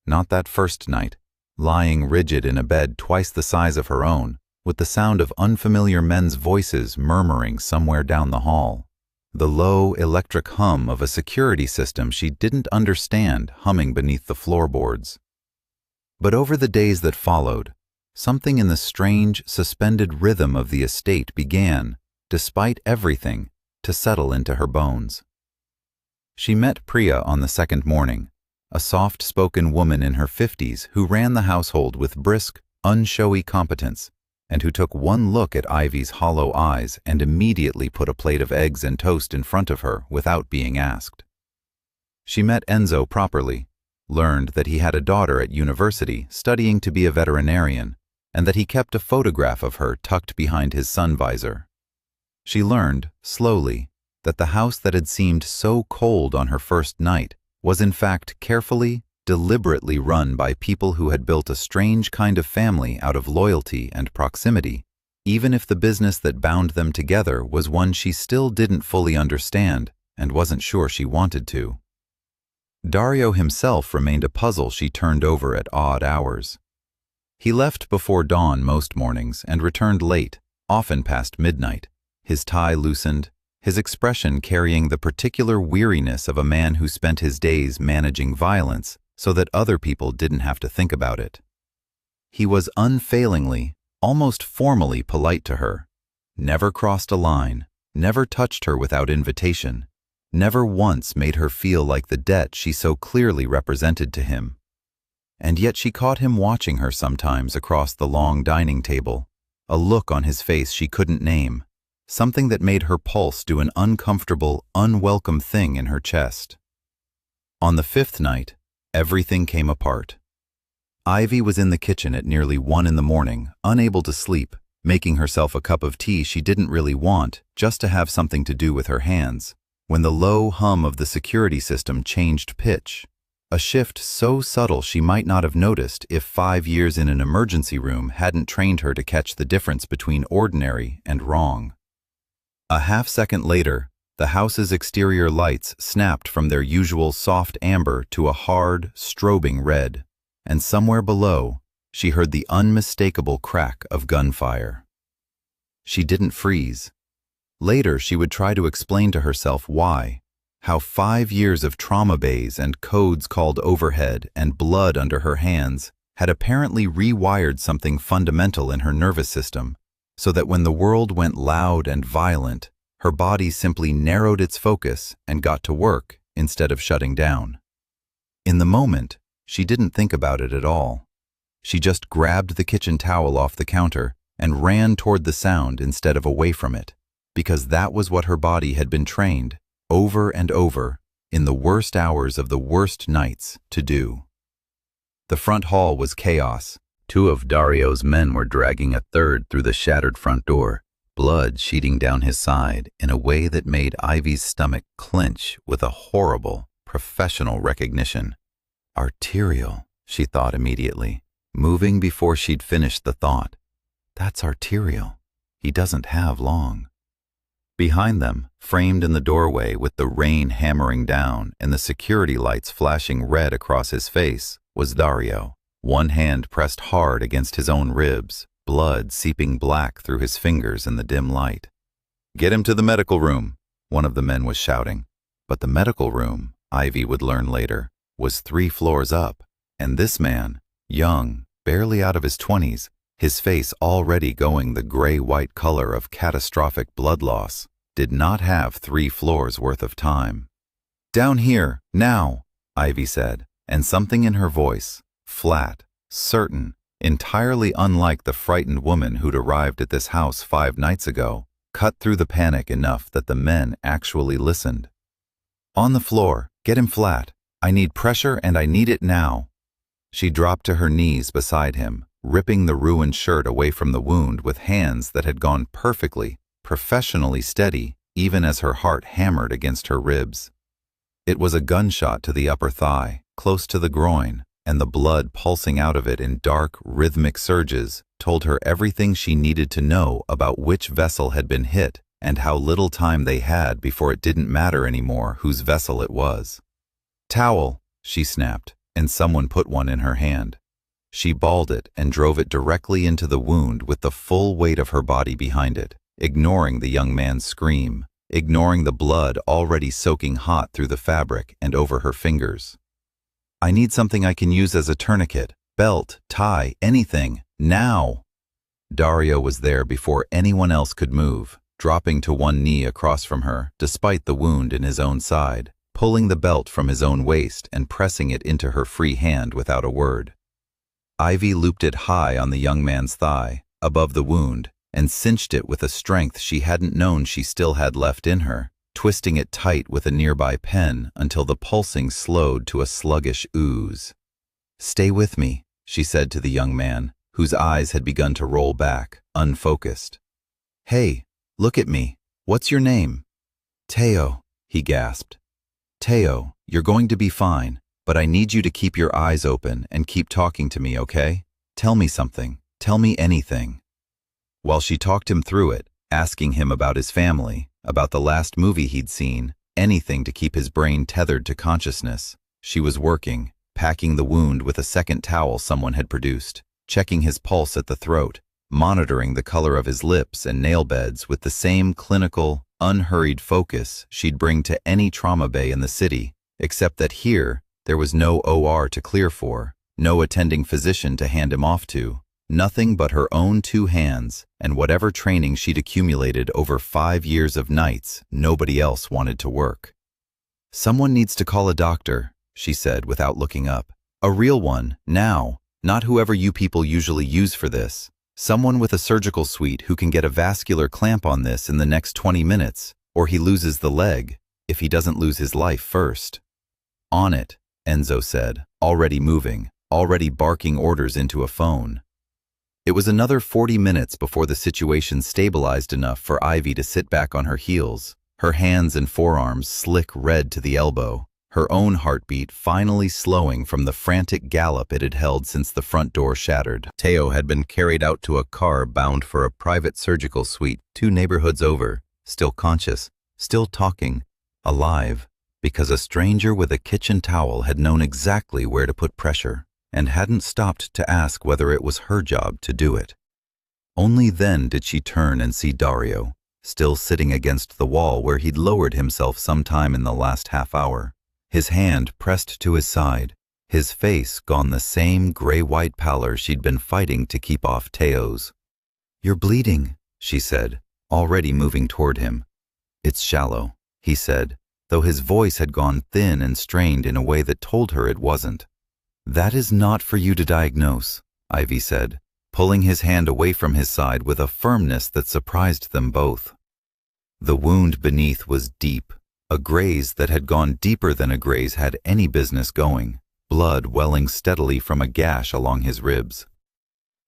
not that first night, lying rigid in a bed twice the size of her own, with the sound of unfamiliar men's voices murmuring somewhere down the hall, the low electric hum of a security system she didn't understand humming beneath the floorboards. But over the days that followed, something in the strange, suspended rhythm of the estate began, despite everything, to settle into her bones. She met Priya on the second morning, a soft-spoken woman in her 50s who ran the household with brisk, unshowy competence, and who took one look at Ivy's hollow eyes and immediately put a plate of eggs and toast in front of her without being asked. She met Enzo properly, learned that he had a daughter at university studying to be a veterinarian, and that he kept a photograph of her tucked behind his sun visor. She learned, slowly, that the house that had seemed so cold on her first night was in fact carefully, deliberately run by people who had built a strange kind of family out of loyalty and proximity, even if the business that bound them together was one she still didn't fully understand and wasn't sure she wanted to. Dario himself remained a puzzle she turned over at odd hours. He left before dawn most mornings and returned late, often past midnight, his tie loosened, his expression carrying the particular weariness of a man who spent his days managing violence so that other people didn't have to think about it. He was unfailingly, almost formally polite to her, never crossed a line, never touched her without invitation, never once made her feel like the debt she so clearly represented to him. And yet she caught him watching her sometimes across the long dining table, a look on his face she couldn't name, something that made her pulse do an uncomfortable, unwelcome thing in her chest. On the fifth night, everything came apart. Ivy was in the kitchen at nearly 1 a.m, unable to sleep, making herself a cup of tea she didn't really want, just to have something to do with her hands, when the low hum of the security system changed pitch, a shift so subtle she might not have noticed if 5 years in an emergency room hadn't trained her to catch the difference between ordinary and wrong. A half-second later, the house's exterior lights snapped from their usual soft amber to a hard, strobing red, and somewhere below, she heard the unmistakable crack of gunfire. She didn't freeze. Later, she would try to explain to herself why, how 5 years of trauma bays and codes called overhead and blood under her hands had apparently rewired something fundamental in her nervous system, so that when the world went loud and violent, her body simply narrowed its focus and got to work instead of shutting down. In the moment, she didn't think about it at all. She just grabbed the kitchen towel off the counter and ran toward the sound instead of away from it, because that was what her body had been trained, over and over, in the worst hours of the worst nights, to do. The front hall was chaos. 2 of Dario's men were dragging a third through the shattered front door, blood sheeting down his side in a way that made Ivy's stomach clench with a horrible, professional recognition. Arterial, she thought immediately, moving before she'd finished the thought. That's arterial. He doesn't have long. Behind them, framed in the doorway with the rain hammering down and the security lights flashing red across his face, was Dario, one hand pressed hard against his own ribs, blood seeping black through his fingers in the dim light. "Get him to the medical room," one of the men was shouting. But the medical room, Ivy would learn later, was 3 floors up, and this man, young, barely out of his 20s, his face already going the gray-white color of catastrophic blood loss, did not have 3 floors worth of time. "Down here, now," Ivy said, and something in her voice, flat, certain, entirely unlike the frightened woman who'd arrived at this house 5 nights ago, cut through the panic enough that the men actually listened. "On the floor, get him flat. I need pressure and I need it now." She dropped to her knees beside him, ripping the ruined shirt away from the wound with hands that had gone perfectly, professionally steady, even as her heart hammered against her ribs. It was a gunshot to the upper thigh, close to the groin, and the blood pulsing out of it in dark, rhythmic surges told her everything she needed to know about which vessel had been hit and how little time they had before it didn't matter anymore whose vessel it was. "Towel," she snapped, and someone put one in her hand. She balled it and drove it directly into the wound with the full weight of her body behind it, ignoring the young man's scream, ignoring the blood already soaking hot through the fabric and over her fingers. "I need something I can use as a tourniquet, belt, tie, anything, now." Dario was there before anyone else could move, dropping to one knee across from her, despite the wound in his own side, pulling the belt from his own waist and pressing it into her free hand without a word. Ivy looped it high on the young man's thigh, above the wound, and cinched it with a strength she hadn't known she still had left in her, twisting it tight with a nearby pen until the pulsing slowed to a sluggish ooze. "Stay with me," she said to the young man, whose eyes had begun to roll back, unfocused. "Hey, look at me. What's your name?" "Teo," he gasped. "Teo, you're going to be fine, but I need you to keep your eyes open and keep talking to me, okay? Tell me something. Tell me anything." While she talked him through it, asking him about his family, about the last movie he'd seen, anything to keep his brain tethered to consciousness, she was working, packing the wound with a second towel someone had produced, checking his pulse at the throat, monitoring the color of his lips and nail beds with the same clinical, unhurried focus she'd bring to any trauma bay in the city, except that here, there was no OR to clear for, no attending physician to hand him off to, nothing but her own 2 hands and whatever training she'd accumulated over 5 years of nights nobody else wanted to work. "Someone needs to call a doctor," she said without looking up. "A real one, now, not whoever you people usually use for this. Someone with a surgical suite who can get a vascular clamp on this in the next 20 minutes, or he loses the leg, if he doesn't lose his life first." "On it," Enzo said, already moving, already barking orders into a phone. It was another 40 minutes before the situation stabilized enough for Ivy to sit back on her heels, her hands and forearms slick red to the elbow, her own heartbeat finally slowing from the frantic gallop it had held since the front door shattered. Teo had been carried out to a car bound for a private surgical suite 2 neighborhoods over, still conscious, still talking, alive, because a stranger with a kitchen towel had known exactly where to put pressure and hadn't stopped to ask whether it was her job to do it. Only then did she turn and see Dario, still sitting against the wall where he'd lowered himself sometime in the last half hour, his hand pressed to his side, his face gone the same gray-white pallor she'd been fighting to keep off Teo's. "You're bleeding," she said, already moving toward him. "It's shallow," he said, though his voice had gone thin and strained in a way that told her it wasn't. "That is not for you to diagnose," Ivy said, pulling his hand away from his side with a firmness that surprised them both. The wound beneath was deep, a graze that had gone deeper than a graze had any business going, blood welling steadily from a gash along his ribs.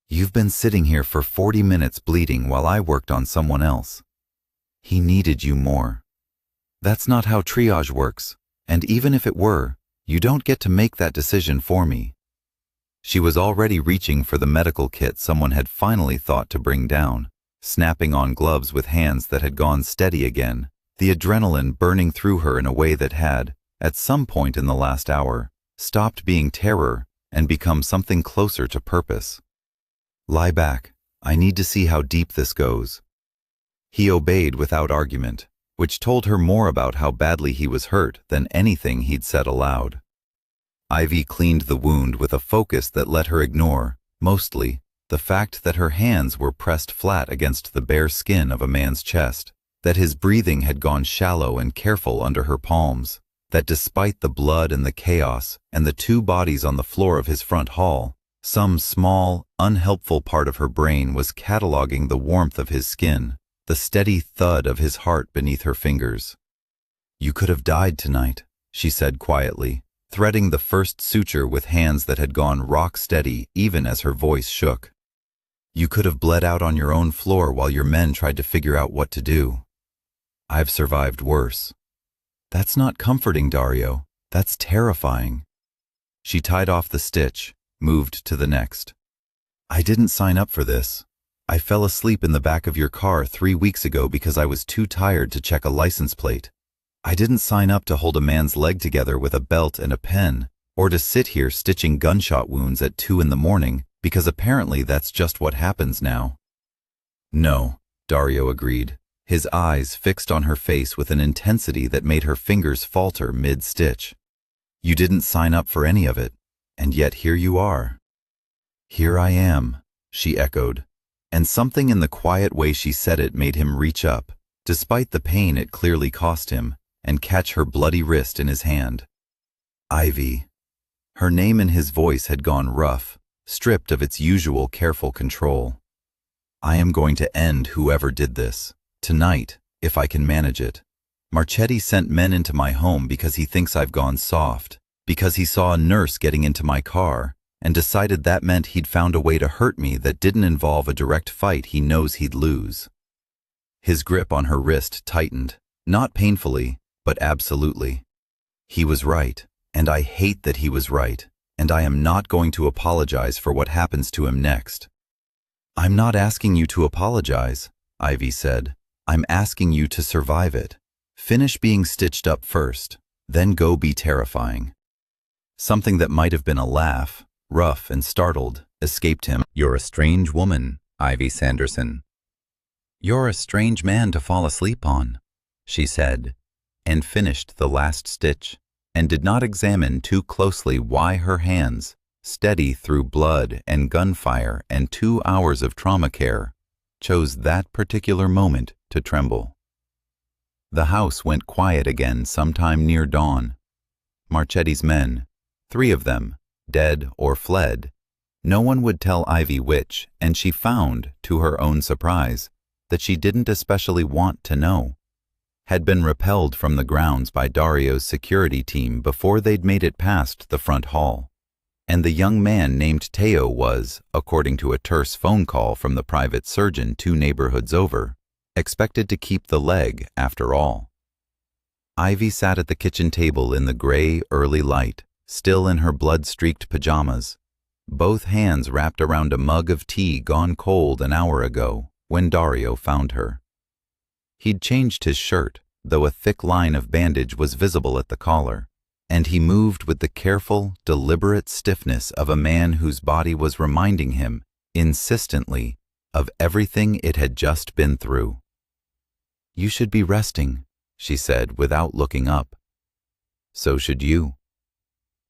"You've been sitting here for 40 minutes bleeding while I worked on someone else. He needed you more. That's not how triage works, and even if it were, you don't get to make that decision for me." She was already reaching for the medical kit someone had finally thought to bring down, snapping on gloves with hands that had gone steady again, the adrenaline burning through her in a way that had, at some point in the last hour, stopped being terror and become something closer to purpose. "Lie back. I need to see how deep this goes." He obeyed without argument, which told her more about how badly he was hurt than anything he'd said aloud. Ivy cleaned the wound with a focus that let her ignore, mostly, the fact that her hands were pressed flat against the bare skin of a man's chest, that his breathing had gone shallow and careful under her palms, that despite the blood and the chaos and the 2 bodies on the floor of his front hall, some small, unhelpful part of her brain was cataloging the warmth of his skin, the steady thud of his heart beneath her fingers. "You could have died tonight," she said quietly, threading the first suture with hands that had gone rock steady even as her voice shook. "You could have bled out on your own floor while your men tried to figure out what to do. I've survived worse." "That's not comforting, Dario. That's terrifying." She tied off the stitch, moved to the next. "I didn't sign up for this. I fell asleep in the back of your car 3 weeks ago because I was too tired to check a license plate. I didn't sign up to hold a man's leg together with a belt and a pen, or to sit here stitching gunshot wounds at 2 in the morning, because apparently that's just what happens now." "No," Dario agreed, his eyes fixed on her face with an intensity that made her fingers falter mid-stitch. "You didn't sign up for any of it, and yet here you are." "Here I am," she echoed, and something in the quiet way she said it made him reach up, despite the pain it clearly cost him, and catch her bloody wrist in his hand. "Ivy." Her name in his voice had gone rough, stripped of its usual careful control. "I am going to end whoever did this, tonight, if I can manage it. Marchetti sent men into my home because he thinks I've gone soft, because he saw a nurse getting into my car, and decided that meant he'd found a way to hurt me that didn't involve a direct fight he knows he'd lose." His grip on her wrist tightened, not painfully, but absolutely. He was right, and I hate that he was right, and I am not going to apologize for what happens to him next. "I'm not asking you to apologize," Ivy said. "I'm asking you to survive it. Finish being stitched up first, then go be terrifying." Something that might have been a laugh, rough and startled, escaped him. "You're a strange woman, Ivy Sanderson." "You're a strange man to fall asleep on," she said, and finished the last stitch, and did not examine too closely why her hands, steady through blood and gunfire and 2 hours of trauma care, chose that particular moment to tremble. The house went quiet again sometime near dawn. Marchetti's men, 3 of them, dead or fled. No one would tell Ivy which, and she found, to her own surprise, that she didn't especially want to know. Had been repelled from the grounds by Dario's security team before they'd made it past the front hall. And the young man named Teo was, according to a terse phone call from the private surgeon 2 neighborhoods over, expected to keep the leg after all. Ivy sat at the kitchen table in the gray, early light, still in her blood-streaked pajamas, both hands wrapped around a mug of tea gone cold an hour ago when Dario found her. He'd changed his shirt, though a thick line of bandage was visible at the collar, and he moved with the careful, deliberate stiffness of a man whose body was reminding him, insistently, of everything it had just been through. "You should be resting," she said without looking up. "So should you."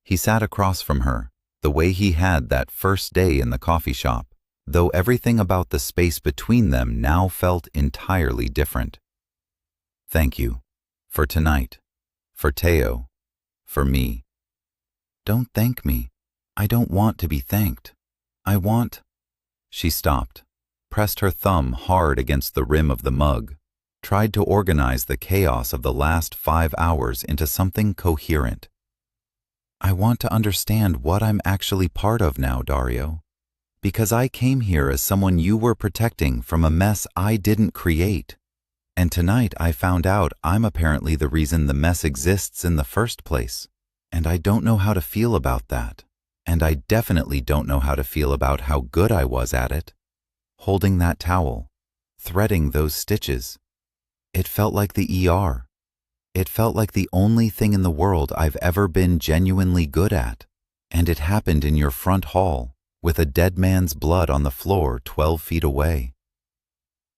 He sat across from her, the way he had that first day in the coffee shop, though everything about the space between them now felt entirely different. "Thank you. For tonight. For Teo. For me." "Don't thank me. I don't want to be thanked. I want—" She stopped, pressed her thumb hard against the rim of the mug, tried to organize the chaos of the last 5 hours into something coherent. "I want to understand what I'm actually part of now, Dario. Because I came here as someone you were protecting from a mess I didn't create. And tonight I found out I'm apparently the reason the mess exists in the first place. And I don't know how to feel about that. And I definitely don't know how to feel about how good I was at it. Holding that towel, threading those stitches. It felt like the ER. It felt like the only thing in the world I've ever been genuinely good at. And it happened in your front hall, with a dead man's blood on the floor 12 feet away."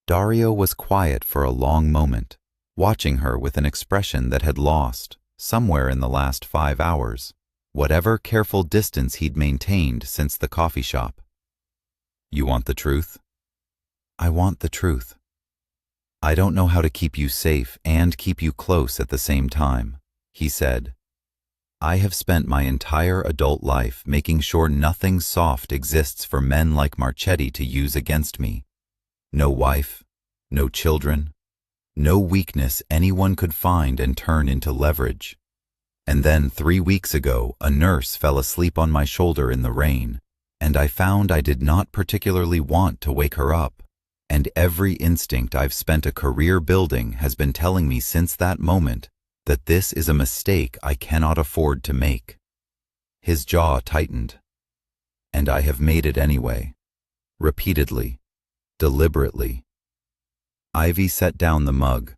Dario was quiet for a long moment, watching her with an expression that had lost, somewhere in the last 5 hours, whatever careful distance he'd maintained since the coffee shop. "You want the truth?" "I want the truth." "I don't know how to keep you safe and keep you close at the same time," he said. "I have spent my entire adult life making sure nothing soft exists for men like Marchetti to use against me. No wife, no children, no weakness anyone could find and turn into leverage. And then 3 weeks ago, a nurse fell asleep on my shoulder in the rain, and I found I did not particularly want to wake her up. And every instinct I've spent a career building has been telling me since that moment that this is a mistake I cannot afford to make." His jaw tightened. "And I have made it anyway. Repeatedly. Deliberately." Ivy set down the mug.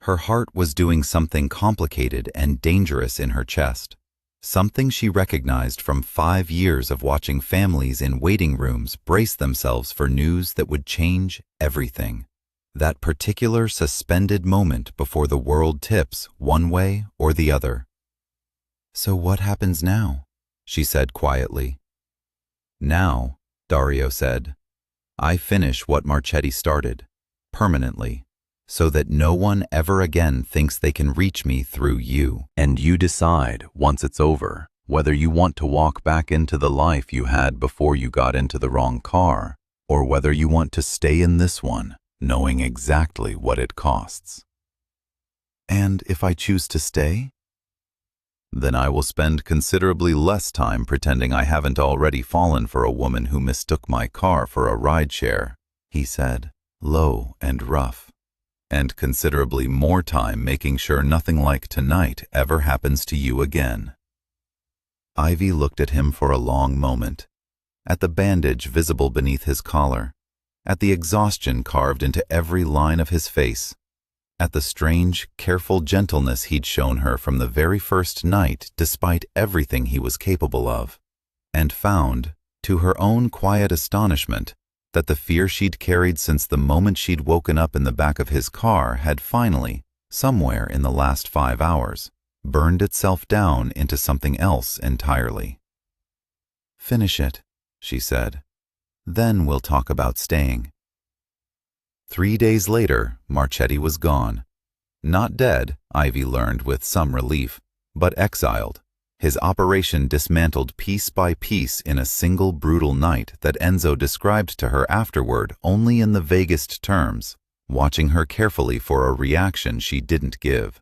Her heart was doing something complicated and dangerous in her chest, something she recognized from 5 years of watching families in waiting rooms brace themselves for news that would change everything. That particular suspended moment before the world tips one way or the other. "So what happens now?" she said quietly. "Now," Dario said, "I finish what Marchetti started, permanently, so that no one ever again thinks they can reach me through you. And you decide, once it's over, whether you want to walk back into the life you had before you got into the wrong car, or whether you want to stay in this one, knowing exactly what it costs." "And if I choose to stay?" "Then I will spend considerably less time pretending I haven't already fallen for a woman who mistook my car for a rideshare," he said, low and rough, "and considerably more time making sure nothing like tonight ever happens to you again." Ivy looked at him for a long moment, at the bandage visible beneath his collar, at the exhaustion carved into every line of his face, at the strange, careful gentleness he'd shown her from the very first night despite everything he was capable of, and found, to her own quiet astonishment, that the fear she'd carried since the moment she'd woken up in the back of his car had finally, somewhere in the last 5 hours, burned itself down into something else entirely. "Finish it," she said. "Then we'll talk about staying." 3 days later, Marchetti was gone. Not dead, Ivy learned with some relief, but exiled. His operation dismantled piece by piece in a single brutal night that Enzo described to her afterward only in the vaguest terms, watching her carefully for a reaction she didn't give.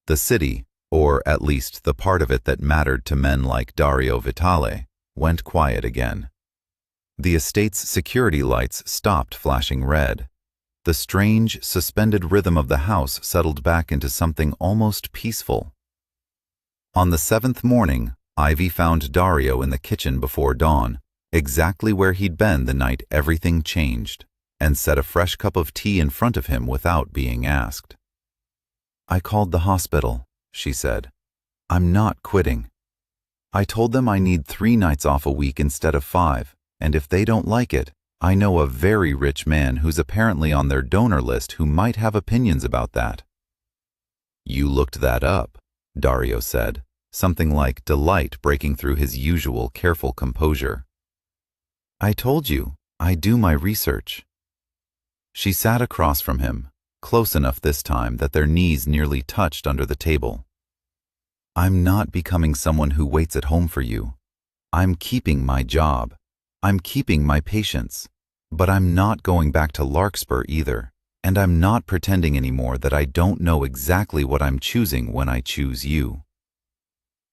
The city, or at least the part of it that mattered to men like Dario Vitale, went quiet again. The estate's security lights stopped flashing red. The strange, suspended rhythm of the house settled back into something almost peaceful. On the 7th morning, Ivy found Dario in the kitchen before dawn, exactly where he'd been the night everything changed, and set a fresh cup of tea in front of him without being asked. "I called the hospital," she said. "I'm not quitting. I told them I need 3 nights off a week instead of 5, and if they don't like it, I know a very rich man who's apparently on their donor list who might have opinions about that." "You looked that up," Dario said, something like delight breaking through his usual careful composure. "I told you, I do my research." She sat across from him, close enough this time that their knees nearly touched under the table. "I'm not becoming someone who waits at home for you. I'm keeping my job. I'm keeping my patience. But I'm not going back to Larkspur either, and I'm not pretending anymore that I don't know exactly what I'm choosing when I choose you."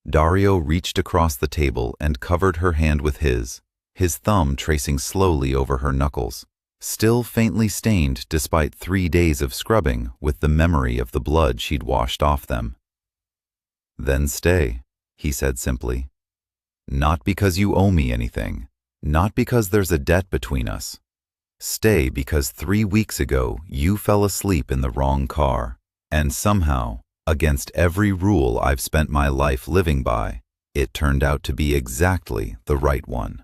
Dario reached across the table and covered her hand with his thumb tracing slowly over her knuckles, still faintly stained despite 3 days of scrubbing with the memory of the blood she'd washed off them. "Then stay," he said simply. "Not because you owe me anything, not because there's a debt between us. Stay because 3 weeks ago you fell asleep in the wrong car, and somehow, against every rule I've spent my life living by, it turned out to be exactly the right one."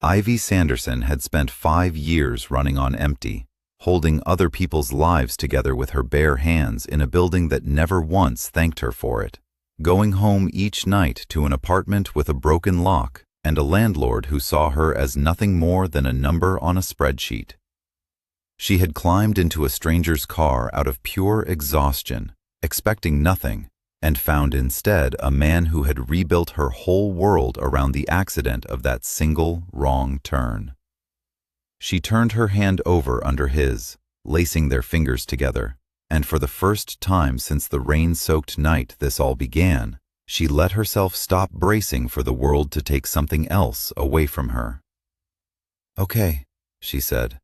Ivy Sanderson had spent 5 years running on empty, holding other people's lives together with her bare hands in a building that never once thanked her for it, going home each night to an apartment with a broken lock and a landlord who saw her as nothing more than a number on a spreadsheet. She had climbed into a stranger's car out of pure exhaustion, expecting nothing, and found instead a man who had rebuilt her whole world around the accident of that single wrong turn. She turned her hand over under his, lacing their fingers together, and for the first time since the rain-soaked night this all began, she let herself stop bracing for the world to take something else away from her. "Okay," she said.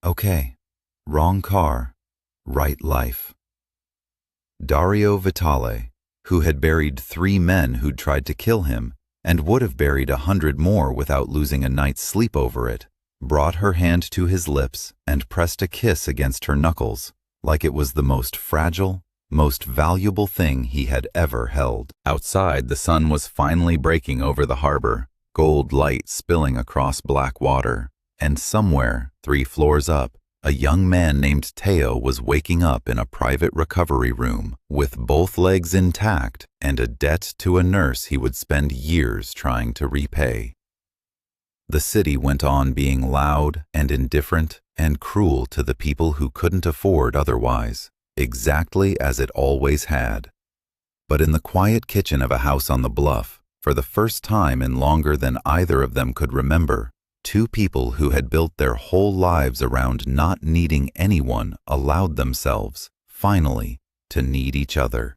"Okay. Wrong car, right life." Dario Vitale, who had buried 3 men who'd tried to kill him and would have buried 100 more without losing a night's sleep over it, brought her hand to his lips and pressed a kiss against her knuckles, like it was the most fragile, most valuable thing he had ever held. Outside, the sun was finally breaking over the harbor, gold light spilling across black water, and somewhere, 3 floors up, a young man named Teo was waking up in a private recovery room with both legs intact and a debt to a nurse he would spend years trying to repay. The city went on being loud and indifferent and cruel to the people who couldn't afford otherwise, exactly as it always had. But in the quiet kitchen of a house on the bluff, for the first time in longer than either of them could remember, 2 people who had built their whole lives around not needing anyone allowed themselves, finally, to need each other.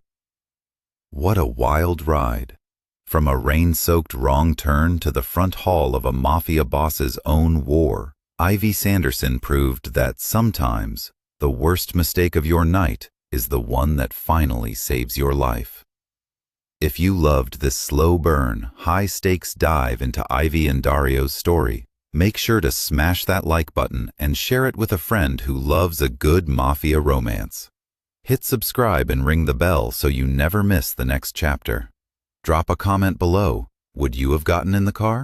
What a wild ride! From a rain-soaked wrong turn to the front hall of a mafia boss's own war, Ivy Sanderson proved that sometimes the worst mistake of your night is the one that finally saves your life. If you loved this slow burn, high-stakes dive into Ivy and Dario's story, make sure to smash that like button and share it with a friend who loves a good mafia romance. Hit subscribe and ring the bell so you never miss the next chapter. Drop a comment below. Would you have gotten in the car?